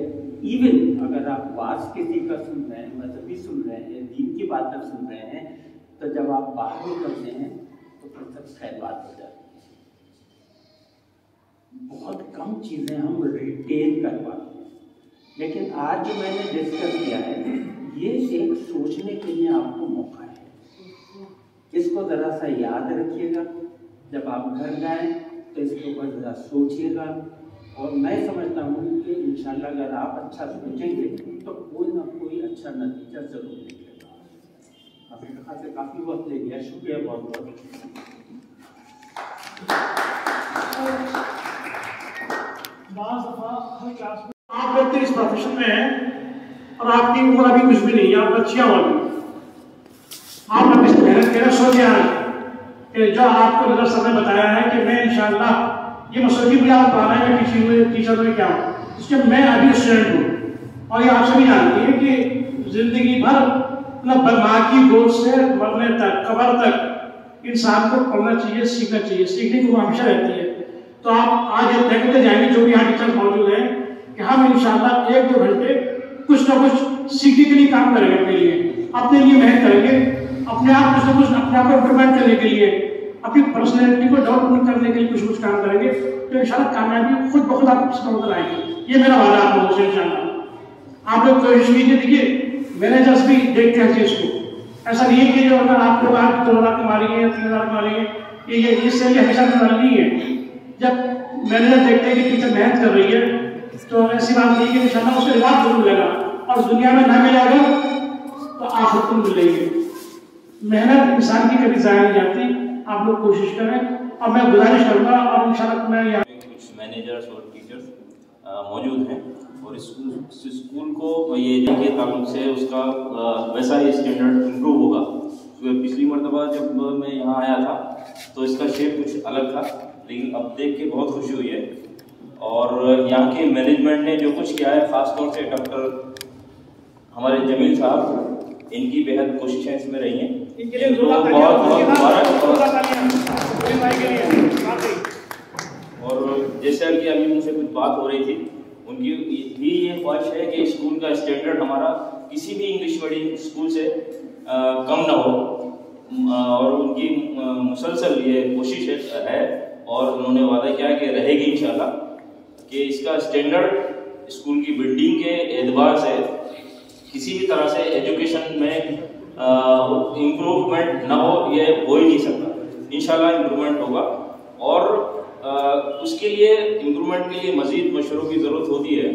इवन अगर आप वाज किसी का सुन रहे हैं, मजहबी सुन रहे हैं, दीन की बातें सुन रहे हैं, तो जब आप बाहर निकलते हैं तो फिर सब खैर बात हो जाती है। बहुत कम चीज़ें हम रिटेन कर पाते हैं। लेकिन आज जो मैंने डिस्कस किया है, ये एक सोचने के लिए आपको मौका है। इसको ज़रा सा याद रखिएगा, जब आप घर जाएं तो इसके ऊपर ज़रा सोचिएगा। और मैं समझता हूँ कि इंशाल्लाह अगर आप अच्छा सोचेंगे तो कोई ना कोई अच्छा नतीजा ज़रूर निकलेगा। आपने कहा से काफ़ी वक्त ले लिया, शुक्रिया बहुत बहुत। आप लोग तो इस प्रोफेशन में हैं और आपकी उम्र अभी कुछ भी नहीं है, आप बच्चियाँ हो अभी। आप अपनी मेहनत करना सोचे आज कि जो आपको नजर सर ने बताया है कि मैं इंशाल्लाह ये मसौदी मुझे आप पढ़ाना है, मैं टीचर में क्या हूँ, इसके मैं अभी स्टूडेंट हूँ। और ये आप सभी जानती हैं कि जिंदगी भर मतलब माँ की गोद से मरने तक, कब्र तक इंसान को पढ़ना चाहिए, सीखना चाहिए। सीखने की वो हमेशा रहती है। तो आप आज ये देखते जाएंगे जो भी यहाँ टीचर्स मौजूद हैं कि हम इंशाल्लाह 1-2 घंटे कुछ ना कुछ सीखने के लिए काम करेंगे, अपने लिए मेहनत करेंगे, अपने आप कुछ ना कुछ अपने आप को इम्प्रूवमेंट करने के लिए, अपनी पर्सनैलिटी को डेवलपमेंट करने के लिए कुछ काम करेंगे, तो इंशाल्लाह कामयाबी खुद ब खुद आपको नजर आएगी। ये मेरा वादा आप लोगों से इंशाल्लाह। आप लोग कोशिश कीजिए। देखिए मैनेजर्स भी देखते हैं चीज को, ऐसा नहीं है कि जो अगर आप लोग आज 2,000 कमा रही है 3,000 कमा रही है, ये इससे हमेशा नजर नहीं है। जब मैनेजर देखते हैं कि टीचर मेहनत कर रही है तो ऐसी बात नहीं कि इंशाल्लाह उसको रिवार्ड जरूर मिलेगा, और दुनिया में ना मिलेगा तो आखिरत में मिलेगी। मेहनत इंसान की कभी जाया नहीं जाती। आप लोग कोशिश करें, और मैं गुजारिश करूंगा, और इंशाल्लाह मैं यहाँ कुछ मैनेजर्स और टीचर्स मौजूद हैं, और स्कूल को ये के ताल्लुक से उसका वैसा ही स्टैंडर्ड इम्प्रूव होगा। पिछली मरतबा जब मैं यहाँ आया था तो इसका शेप कुछ अलग था, लेकिन अब देख के बहुत खुशी हुई है। और यहाँ के मैनेजमेंट ने जो कुछ किया है, ख़ास तौर से डॉक्टर हमारे जमील साहब, इनकी बेहद कोशिशें इसमें रही हैं। इनको बहुत मुबारक। और जैसे कि अभी मुझसे कुछ बात हो रही थी, उनकी भी ये ख्वाहिश है कि स्कूल का स्टैंडर्ड हमारा किसी भी इंग्लिश मीडियम स्कूल से कम ना हो, और उनकी मुसलसल ये कोशिश है, और उन्होंने वादा किया कि रहेगी इंशाल्लाह, कि इसका स्टैंडर्ड स्कूल की बिल्डिंग के एतबार से किसी भी तरह से एजुकेशन में इम्प्रूवमेंट ना हो, ये हो ही नहीं सकता। इंशाल्लाह इम्प्रूवमेंट होगा, और उसके लिए इम्प्रूवमेंट के लिए मज़ीद मशवरों की ज़रूरत होती है,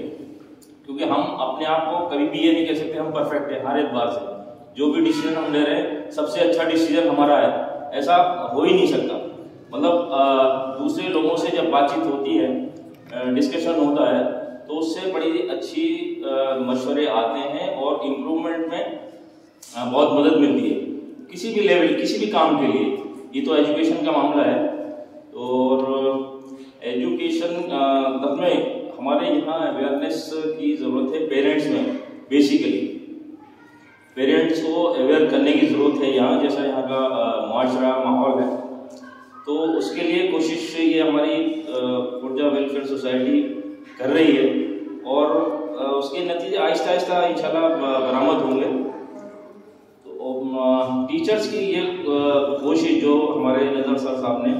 क्योंकि हम अपने आप को कभी भी ये नहीं कह सकते हम परफेक्ट हैं हर एतबार से। जो भी डिसीजन हम ले रहे हैं सबसे अच्छा डिसीजन हमारा है, ऐसा हो ही नहीं सकता। मतलब दूसरे लोगों से जब बातचीत होती है, डिस्कशन होता है, तो उससे बड़ी अच्छी मशवरे आते हैं, और इम्प्रूवमेंट में बहुत मदद मिलती है किसी भी लेवल, किसी भी काम के लिए। ये तो एजुकेशन का मामला है, और एजुकेशन में हमारे यहाँ अवेयरनेस की ज़रूरत है पेरेंट्स में। बेसिकली पेरेंट्स को अवेयर करने की ज़रूरत है यहाँ, जैसा यहाँ का माशरा माहौल है, तो उसके लिए कोशिश ये हमारी खुर्जा वेलफेयर सोसाइटी कर रही है, और उसके नतीजे आहिस्ता आहिस्ता इंशाल्लाह बरामद होंगे। तो टीचर्स की ये कोशिश जो हमारे नज़र सर साहब ने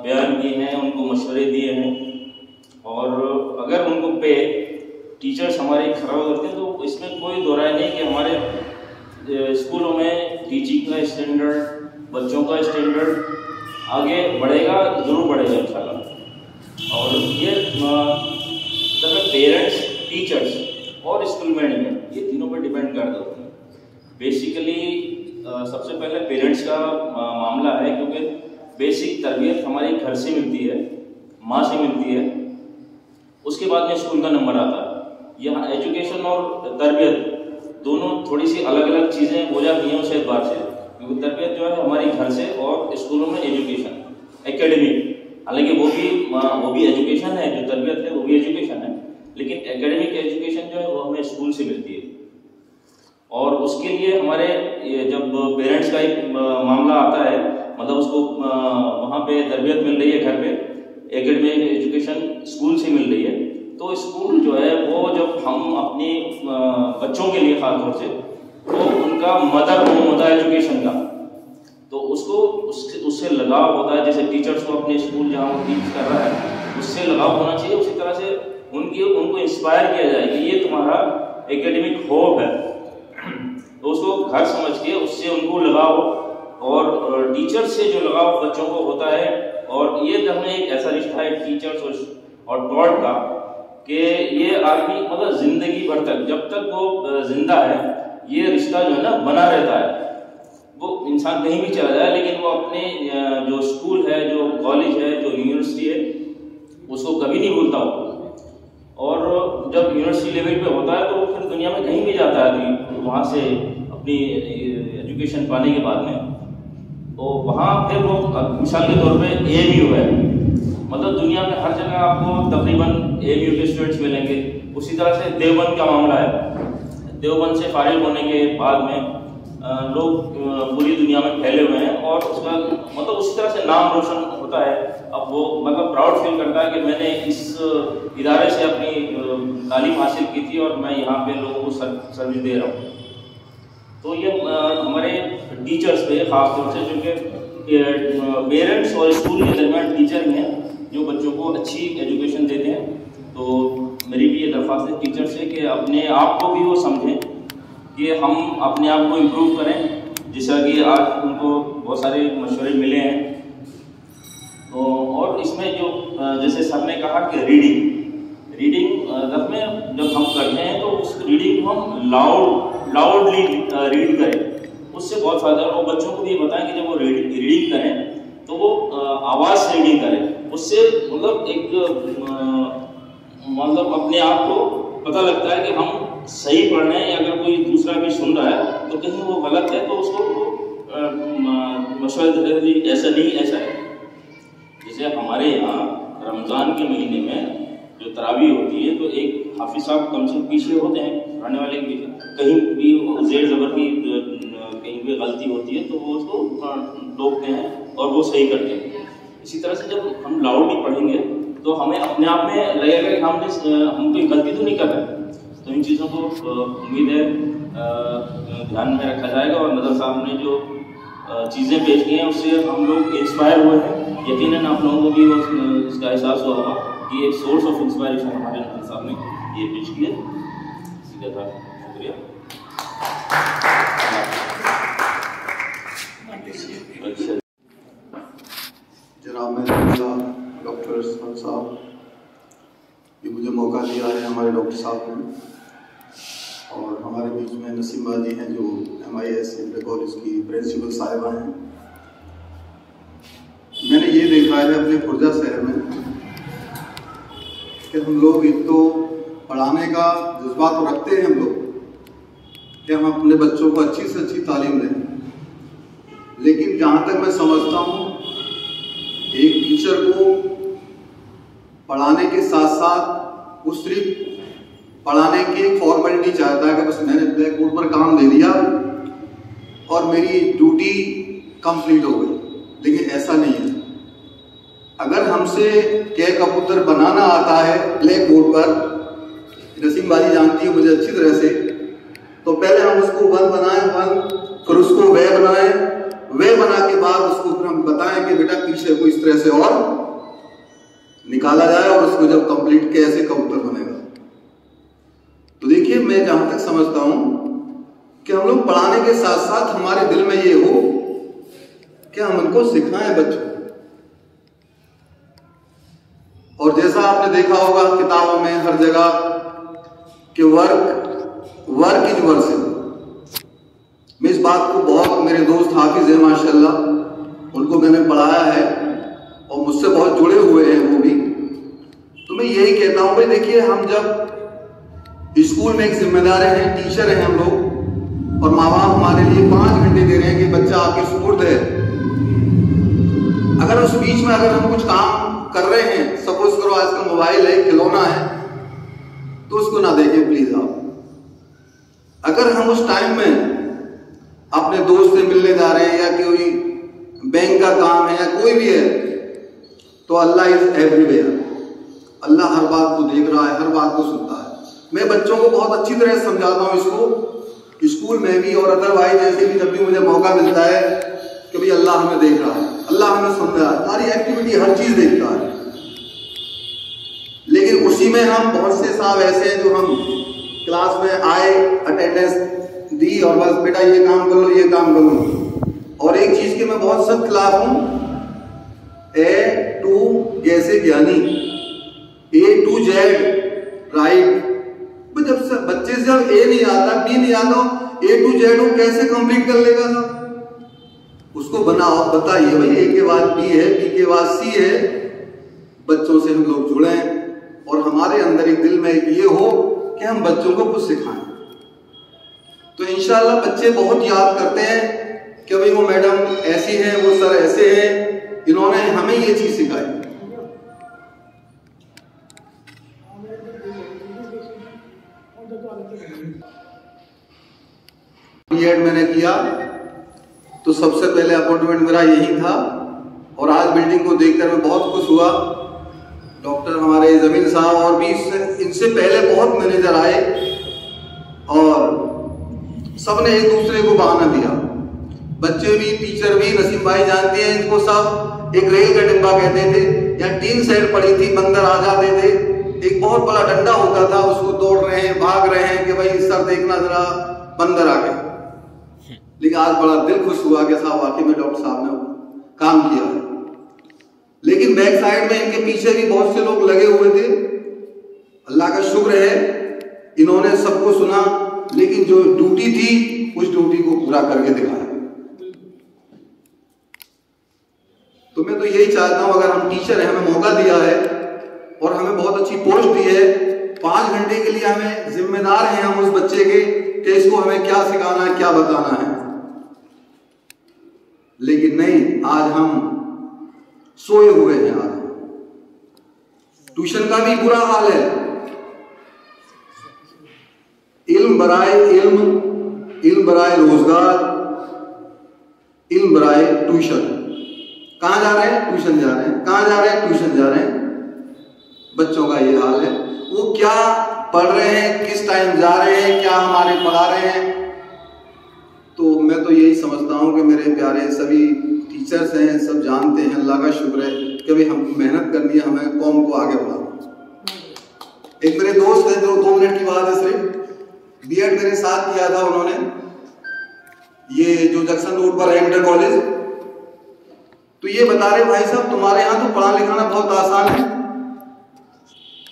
बयान की हैं, उनको मशवरे दिए हैं, और अगर उनको पे टीचर्स हमारे खराब करते हैं तो इसमें कोई दो राय नहीं कि हमारे स्कूलों में टीचिंग का स्टैंडर्ड, बच्चों का स्टैंडर्ड आगे बढ़ेगा, ज़रूर बढ़ेगा इंशाल्लाह। और ये पेरेंट्स, टीचर्स और स्कूल मैनेजमेंट, ये तीनों पर डिपेंड करता है। बेसिकली सबसे पहले पेरेंट्स का मामला है, क्योंकि बेसिक तरबियत हमारी घर से मिलती है, माँ से मिलती है, उसके बाद में स्कूल का नंबर आता है। यहाँ एजुकेशन और तरबियत दोनों थोड़ी सी अलग अलग चीज़ें हो जाती हैं उस एतबार से, क्योंकि तरबियत जो है हमारी घर से, और स्कूलों में एजुकेशन एकेडमिक, हालांकि वो भी एजुकेशन है, जो तरबियत है वो भी एजुकेशन है, लेकिन एकेडमिक एजुकेशन जो है वो हमें स्कूल से मिलती है। और उसके लिए हमारे जब पेरेंट्स का एक मामला आता है, मतलब उसको वहाँ पे तरबियत मिल रही है घर पे, एकेडमिक एजुकेशन स्कूल से मिल रही है, तो स्कूल जो है वो जब हम अपनी बच्चों के लिए खासतौर से, तो उनका मदर होम होता है एजुकेशन का, तो उसको उससे लगाव होता है। जैसे टीचर्स को अपने स्कूल जहाँ वो टीच कर रहा है उससे लगाव होना चाहिए, उसी तरह से उनको इंस्पायर किया जाए कि ये तुम्हारा एकेडमिक होप है, तो उसको घर समझ के उससे उनको लगाव, और टीचर से जो लगाव बच्चों को होता है, और ये हमें एक ऐसा रिश्ता है टीचर्स और टॉट का कि ये आदमी मतलब जिंदगी भर तक, जब तक वो जिंदा है, ये रिश्ता जो है ना बना रहता है। वो इंसान कहीं भी चला जाए, लेकिन वो अपने जो स्कूल है, जो कॉलेज है, जो यूनिवर्सिटी है, उसको कभी नहीं भूलता वो। और जब यूनिवर्सिटी लेवल पे होता है तो फिर दुनिया में कहीं भी जाता है तो वहाँ से अपनी एजुकेशन पाने के बाद में, तो वहाँ फिर वो मिसाल के तौर पे AMU है, मतलब दुनिया में हर जगह आपको तकरीबन AMU के स्टूडेंट्स मिलेंगे। उसी तरह से देवबंद का मामला है, देवबंद से फारिग होने के बाद में लोग पूरी दुनिया में फैले हुए हैं और उसका मतलब उसी तरह से नाम रोशन होता है। अब वो मतलब प्राउड फील करता है कि मैंने इस इदारे से अपनी तालीम हासिल की थी और मैं यहाँ पे लोगों को सर्विस दे रहा हूँ। तो ये हमारे टीचर्स पे ख़ास तौर से, क्योंकि पेरेंट्स और स्कूल के दरमियान टीचर ही हैं जो बच्चों को अच्छी एजुकेशन देते हैं। तो मेरी भी ये दरख्वास्त है टीचर से कि अपने आप को भी वो समझें कि हम अपने आप को इम्प्रूव करें, जैसा कि आज उनको बहुत सारे मशवरे मिले हैं। तो और इसमें जो जैसे सर ने कहा कि रीडिंग में जब हम करते हैं तो उस रीडिंग को हम लाउडली रीड करें, उससे बहुत फायदा है। और बच्चों को भी ये बताएं कि जब वो रीडिंग करें तो वो आवाज़ से रीडिंग करें, उससे मतलब एक मतलब अपने आप को पता लगता है कि हम सही पढ़ रहे हैं, या अगर कोई दूसरा भी सुन रहा है तो कहीं वो गलत है तो उसको मशवरा ऐसा नहीं ऐसा है। जैसे हमारे यहाँ रमज़ान के महीने में जो तरावी होती है तो एक हाफिज साहब कम से पीछे होते हैं, पढ़ाने वाले के पीछे, कहीं भी ज़ेर ज़बर की कहीं भी गलती होती है तो वो उसको टोकते हैं और वो सही करते हैं। इसी तरह से जब हम लाउडली पढ़ेंगे तो हमें अपने आप में लगेगा कि हम कोई गलती तो नहीं कर रहे। तो इन चीज़ों को उम्मीद है ध्यान में रखा जाएगा। और नदर साहब ने जो चीज़ें पेश की हैं उससे हम लोग इंस्पायर हुए हैं। यकीनन आप लोगों को भी इसका एहसास हुआ होगा कि एक सोर्स ऑफ इंस्पायरेशन हमारे नदर साहब ने ये पेश किया। सीधा था, शुक्रिया। जनाब में डॉक्टर साहब, ये मुझे मौका दिया है हमारे डॉक्टर साहब ने, और हमारे बीच में नसीम बाजी हैं जो MIS इंटर कॉलेज की प्रिंसिपल साहिबा हैं। मैंने ये देखा है अपने खुर्जा शहर में कि हम लोग एक तो पढ़ाने का जज्बा तो रखते हैं हम लोग कि हम अपने बच्चों को अच्छी से अच्छी तालीम दें, लेकिन जहाँ तक मैं समझता हूँ एक टीचर को पढ़ाने के साथ साथ वो सिर्फ पढ़ाने की एक फॉर्मेलिटी चाहता है कि बस मैंने ब्लैक बोर्ड पर काम दे दिया और मेरी ड्यूटी कंप्लीट हो गई, लेकिन ऐसा नहीं है। अगर हमसे के कबूतर बनाना आता है ब्लैक बोर्ड पर, नसीम बाजी जानती है मुझे अच्छी तरह से, तो पहले हम उसको वन बनाएं, फिर उसको वे बनाएं, वे बना के बाद उसको फिर हम बताएं कि बेटा पीछे को इस तरह से और निकाला जाए और उसको जब कंप्लीट कैसे कबूतर बनेगा। तो देखिए, मैं जहां तक समझता हूं कि हम लोग पढ़ाने के साथ साथ हमारे दिल में ये हो कि हम उनको सिखाएं बच्चों। और जैसा आपने देखा होगा किताबों में हर जगह कि वर्क इज वर्शिप। मैं इस बात को बहुत, मेरे दोस्त हाफिज है माशाल्लाह, उनको मैंने पढ़ाया है और मुझसे बहुत जुड़े हुए हैं वो भी। तो मैं यही कहता हूं भाई देखिए, हम जब स्कूल में एक जिम्मेदार हैं, टीचर हैं हम लोग, और माँ बाप हमारे लिए 5 घंटे दे रहे हैं कि बच्चा आपके सुपुर्द है। अगर उस बीच में अगर हम कुछ काम कर रहे हैं, सपोज करो आजकल मोबाइल है, खिलौना है, तो उसको ना देखें प्लीज आप। अगर हम उस टाइम में अपने दोस्त से मिलने जा रहे हैं या कोई बैंक का काम है या कोई भी है, तो अल्लाह इज एवरीवेयर। अल्लाह हर बात को देख रहा है, हर बात को सुनता है। मैं बच्चों को बहुत अच्छी तरह से समझाता हूँ इसको, स्कूल में भी और अदरवाइज जैसे भी जब भी मुझे मौका मिलता है कि भाई अल्लाह हमें देख रहा है, अल्लाह हमें सुन रहा है, सारी एक्टिविटी हर चीज देखता है। लेकिन उसी में हम बहुत से साहब ऐसे हैं जो हम क्लास में आए, अटेंडेंस दी और बस बेटा ये काम कर लो, ये काम कर लो। और एक चीज के मैं बहुत सख्त खिलाफ हूं, A to जैसे ज्ञानी, A to Z राइट। जब से बच्चे से जब A नहीं आता, B नहीं आता, A to Z वो कैसे कंप्लीट कर लेगा साहब? उसको बनाओ, बताइए भाई A के बाद B है, B के बाद C है। बच्चों से हम लोग जुड़े और हमारे अंदर एक दिल में ये हो कि हम बच्चों को कुछ सिखाएं। तो इंशाल्लाह बच्चे बहुत याद करते हैं कि भाई वो मैडम ऐसी है, वो सर ऐसे हैं, इन्होंने हमें ये चीज सिखाई। बीएड मैंने किया तो सबसे पहले अपॉइंटमेंट मेरा यही था, और आज बिल्डिंग को देखकर मैं बहुत खुश हुआ। डॉक्टर हमारे जमीन साहब और भी इनसे पहले बहुत मैनेजर आए और सबने एक दूसरे को बहाना दिया, बच्चे भी टीचर भी। नसीम भाई जानते हैं इनको, सब एक रेल का डिब्बा कहते थे, या टीन सेट पड़ी थी, बंदर आ जाते थे, एक बहुत बड़ा डंडा होता था, उसको दौड़ रहे हैं भाग रहे हैं कि भाई इस सर देखना जरा बंदर आ गए। लेकिन आज बड़ा दिल खुश हुआ कि साहब वाकई में डॉक्टर साहब ने काम किया है। लेकिन बैक साइड में इनके पीछे भी बहुत से लोग लगे हुए थे। अल्लाह का शुक्र है इन्होंने सबको सुना, लेकिन जो ड्यूटी थी उस ड्यूटी को पूरा करके दिखाया। तो मैं तो यही चाहता हूं, अगर हम टीचर हैं, हमें मौका दिया है और हमें बहुत अच्छी पोस्ट दी है, 5 घंटे के लिए हमें जिम्मेदार हैं हम उस बच्चे के कि इसको हमें क्या सिखाना है, क्या बताना है। लेकिन नहीं, आज हम सोए हुए हैं। आज ट्यूशन का भी बुरा हाल है। इल्म बराए इल्म, इल्म बराए रोजगार, इल्म बराए ट्यूशन। कहां जा रहे हैं? ट्यूशन जा रहे हैं। कहां जा रहे हैं? ट्यूशन जा रहे हैं। बच्चों का ये हाल है। वो क्या पढ़ रहे हैं, किस टाइम जा रहे हैं, क्या हमारे पढ़ा रहे हैं। तो मैं तो यही समझता हूं कि मेरे प्यारे सभी टीचर्स हैं, सब जानते हैं, अल्लाह का शुक्र है कि भाई हम मेहनत करनी है, हमें कौम को आगे बढ़ाना। एक मेरे दोस्त है, 2 मिनट की बात है सिर्फ, बीएड मेरे साथ किया था उन्होंने, ये जो जंक्शन रोड पर है इंटर कॉलेज। तो ये बता रहे भाई साहब तुम्हारे यहाँ तो पढ़ा लिखाना बहुत आसान है।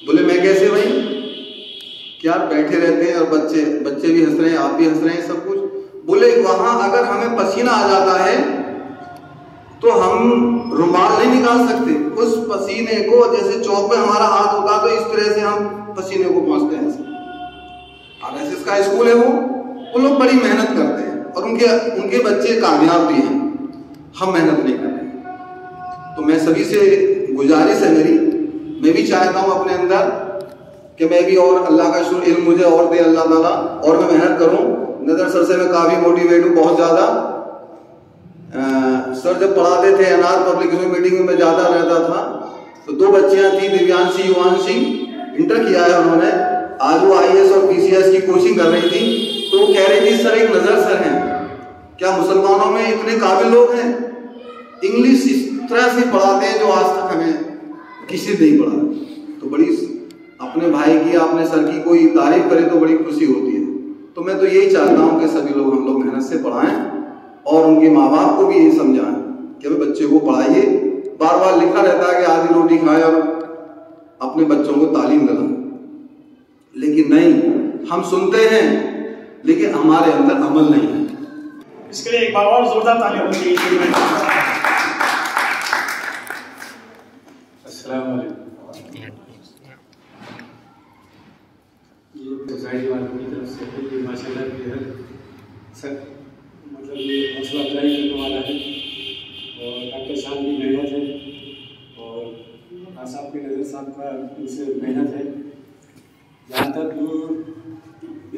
बोले मैं कैसे भाई? क्या बैठे रहते हैं और बच्चे भी हंस रहे हैं, आप भी हंस रहे हैं, सब कुछ। बोले वहां अगर हमें पसीना आ जाता है तो हम रुमाल नहीं निकाल सकते, उस पसीने को जैसे चौक पे हमारा हाथ होता तो इस तरह से हम पसीने को पहुंचते हैं। आरएसएस का स्कूल है वो लोग बड़ी मेहनत करते हैं और उनके बच्चे कामयाब भी हैं, हम मेहनत नहीं कर रहे। तो मैं सभी से गुजारिश है मेरी, मैं भी चाहता हूं अपने अंदर कि मैं भी और अल्लाह का शुक्र इल्म मुझे और दे अल्लाह ताला, और मैं मेहनत करूं। नजर सर से मैं काफी मोटिवेट हूं, बहुत ज्यादा। सर जब पढ़ाते थे अनाथ पब्लिक स्कूल मीटिंग में ज्यादा रहता था, तो 2 बच्चियां थी, दिव्यांशी युवांशी, इंटर किया है उन्होंने। आज वो आईएएस और पीसीएस की कोचिंग कर रही थी। तो वो कह रही थी सर एक नजर सर हैं, क्या मुसलमानों में इतने काबिल लोग हैं? इंग्लिश इस तरह से पढ़ाते हैं जो आज तक हमें किसी ने नहीं पढ़ा। तो बड़ी अपने भाई की, अपने सर की कोई तारीफ करे तो बड़ी खुशी होती है। तो मैं तो यही चाहता हूं कि सभी लोग, हम लोग मेहनत से पढ़ाएं और उनके माँ बाप को भी यही समझाएं कि भाई बच्चे को पढ़ाइए। बार बार लिखा रहता है कि आधी रोटी खाएं और अपने बच्चों को तालीम दिलाएं, लेकिन नहीं, हम सुनते हैं लेकिन हमारे अंदर अमल नहीं है। इसके लिए एक बार और जोरदार ताली होनी चाहिए। अस्सलाम वालेकुम। ये सोसाइटी वालों की तरफ से ये माशाल्लाह बेहद सर मतलब ये हौसला अफजाई करने वाला है, और डॉक्टर साहब की मेहनत है और आसाब के नज़र साहब का उनसे मेहनत है। जहाँ तक जो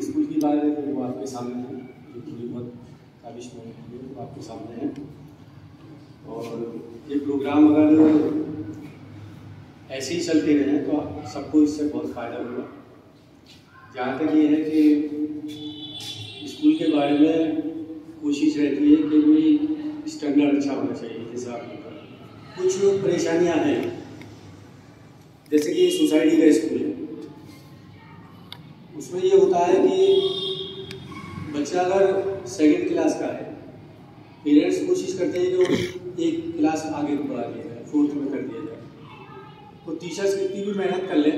स्कूल की बात है तो वो आपके सामने है, जो कि बहुत काबिश मेहनत है वो आपके सामने है। और ये प्रोग्राम अगर ऐसे ही चलते रहे तो सबको इससे बहुत फ़ायदा होगा। जहाँ तक ये है कि स्कूल के बारे में कोशिश रहती है कि भाई स्टैंडर्ड अच्छा होना चाहिए। जैसे आपका कुछ परेशानियाँ हैं, जैसे कि सोसाइटी का स्कूल है, उसमें ये होता है कि बच्चा अगर 2nd क्लास का है, पेरेंट्स कोशिश करते हैं कि एक क्लास आगे बढ़ा दिया जाए, 4th में कर दिया जाए। तो टीचर्स कितनी भी मेहनत कर लें,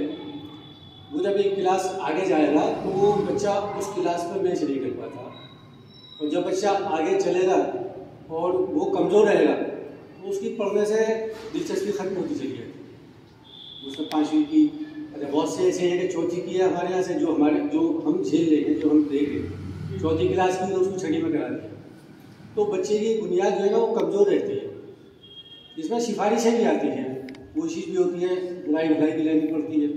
वो जब एक क्लास आगे जाएगा तो वो बच्चा उस क्लास पर मैच नहीं कर पाता। और जब बच्चा आगे चलेगा और वो कमज़ोर रहेगा तो उसकी पढ़ने से दिलचस्पी खत्म होती चली जाती। उसने 5वीं की, अच्छा बहुत से ऐसे हैं कि 4थी की है हमारे यहाँ से, जो हम झेल रहे हैं, जो हम देख रहे हैं, 4थी क्लास की तो उसको 6वीं में करा दिया। तो बच्चे की बुनियाद जो है ना वो कमज़ोर रहती है। इसमें सिफारिशें भी आती हैं, कोशिश भी होती है, बुराई भलाई भी लेनी पड़ती है।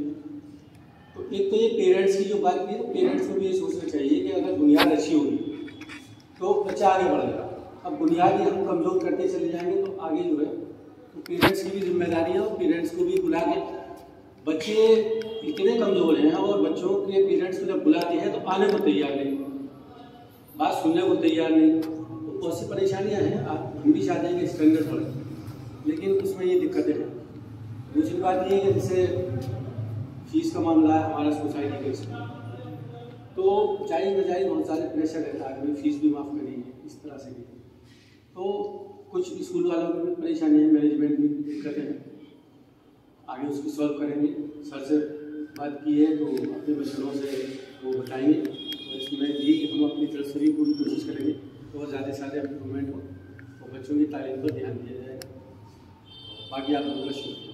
तो एक तो ये पेरेंट्स की जो बात की, तो पेरेंट्स को भी ये सोचना चाहिए कि अगर बुनियाद अच्छी होगी तो बच्चा आगे बढ़ेगा। अब बुनियादी हम कमज़ोर करते चले जाएंगे तो आगे जो है तो पेरेंट्स की भी जिम्मेदारी है, और पेरेंट्स को भी बुला के, बच्चे इतने कमज़ोर हैं और बच्चों के पेरेंट्स को जब बुलाते हैं तो आने को तैयार नहीं, बात सुनने को तैयार नहीं, तो बहुत सी परेशानियाँ हैं। हम भी चाहते हैं कि स्टैंडर्ड बढ़े, लेकिन उसमें ये दिक्कतें हैं। दूसरी बात ये है कि जैसे फीस का मामला है हमारा सोसाइटी के इसमें, तो जायज़ बजाय बहुत सारे प्रेशर रहता है, हमें फीस भी माफ़ करेंगे इस तरह से भी, तो कुछ स्कूल वालों की भी परेशानी है, मैनेजमेंट की दिक्कतें हैं, आगे उसको सॉल्व करेंगे। सर से बात की है तो अपने मशवरों से वो बताएंगे, और इसमें भी हम अपनी तरफ से भी पूरी कोशिश करेंगे तो और ज़्यादा से ज़्यादा इम्प्रूवमेंट हो और बच्चों की तालीम पर ध्यान दिया जाएगा। बाकी आप लोगों का शुक्रिया।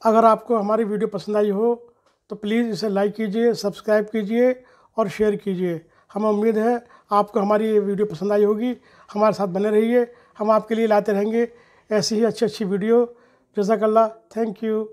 अगर आपको हमारी वीडियो पसंद आई हो तो प्लीज़ इसे लाइक कीजिए, सब्सक्राइब कीजिए और शेयर कीजिए। हमें उम्मीद है आपको हमारी ये वीडियो पसंद आई होगी। हमारे साथ बने रहिए, हम आपके लिए लाते रहेंगे ऐसी ही अच्छी वीडियो। जज़ाकल्लाह, थैंक यू।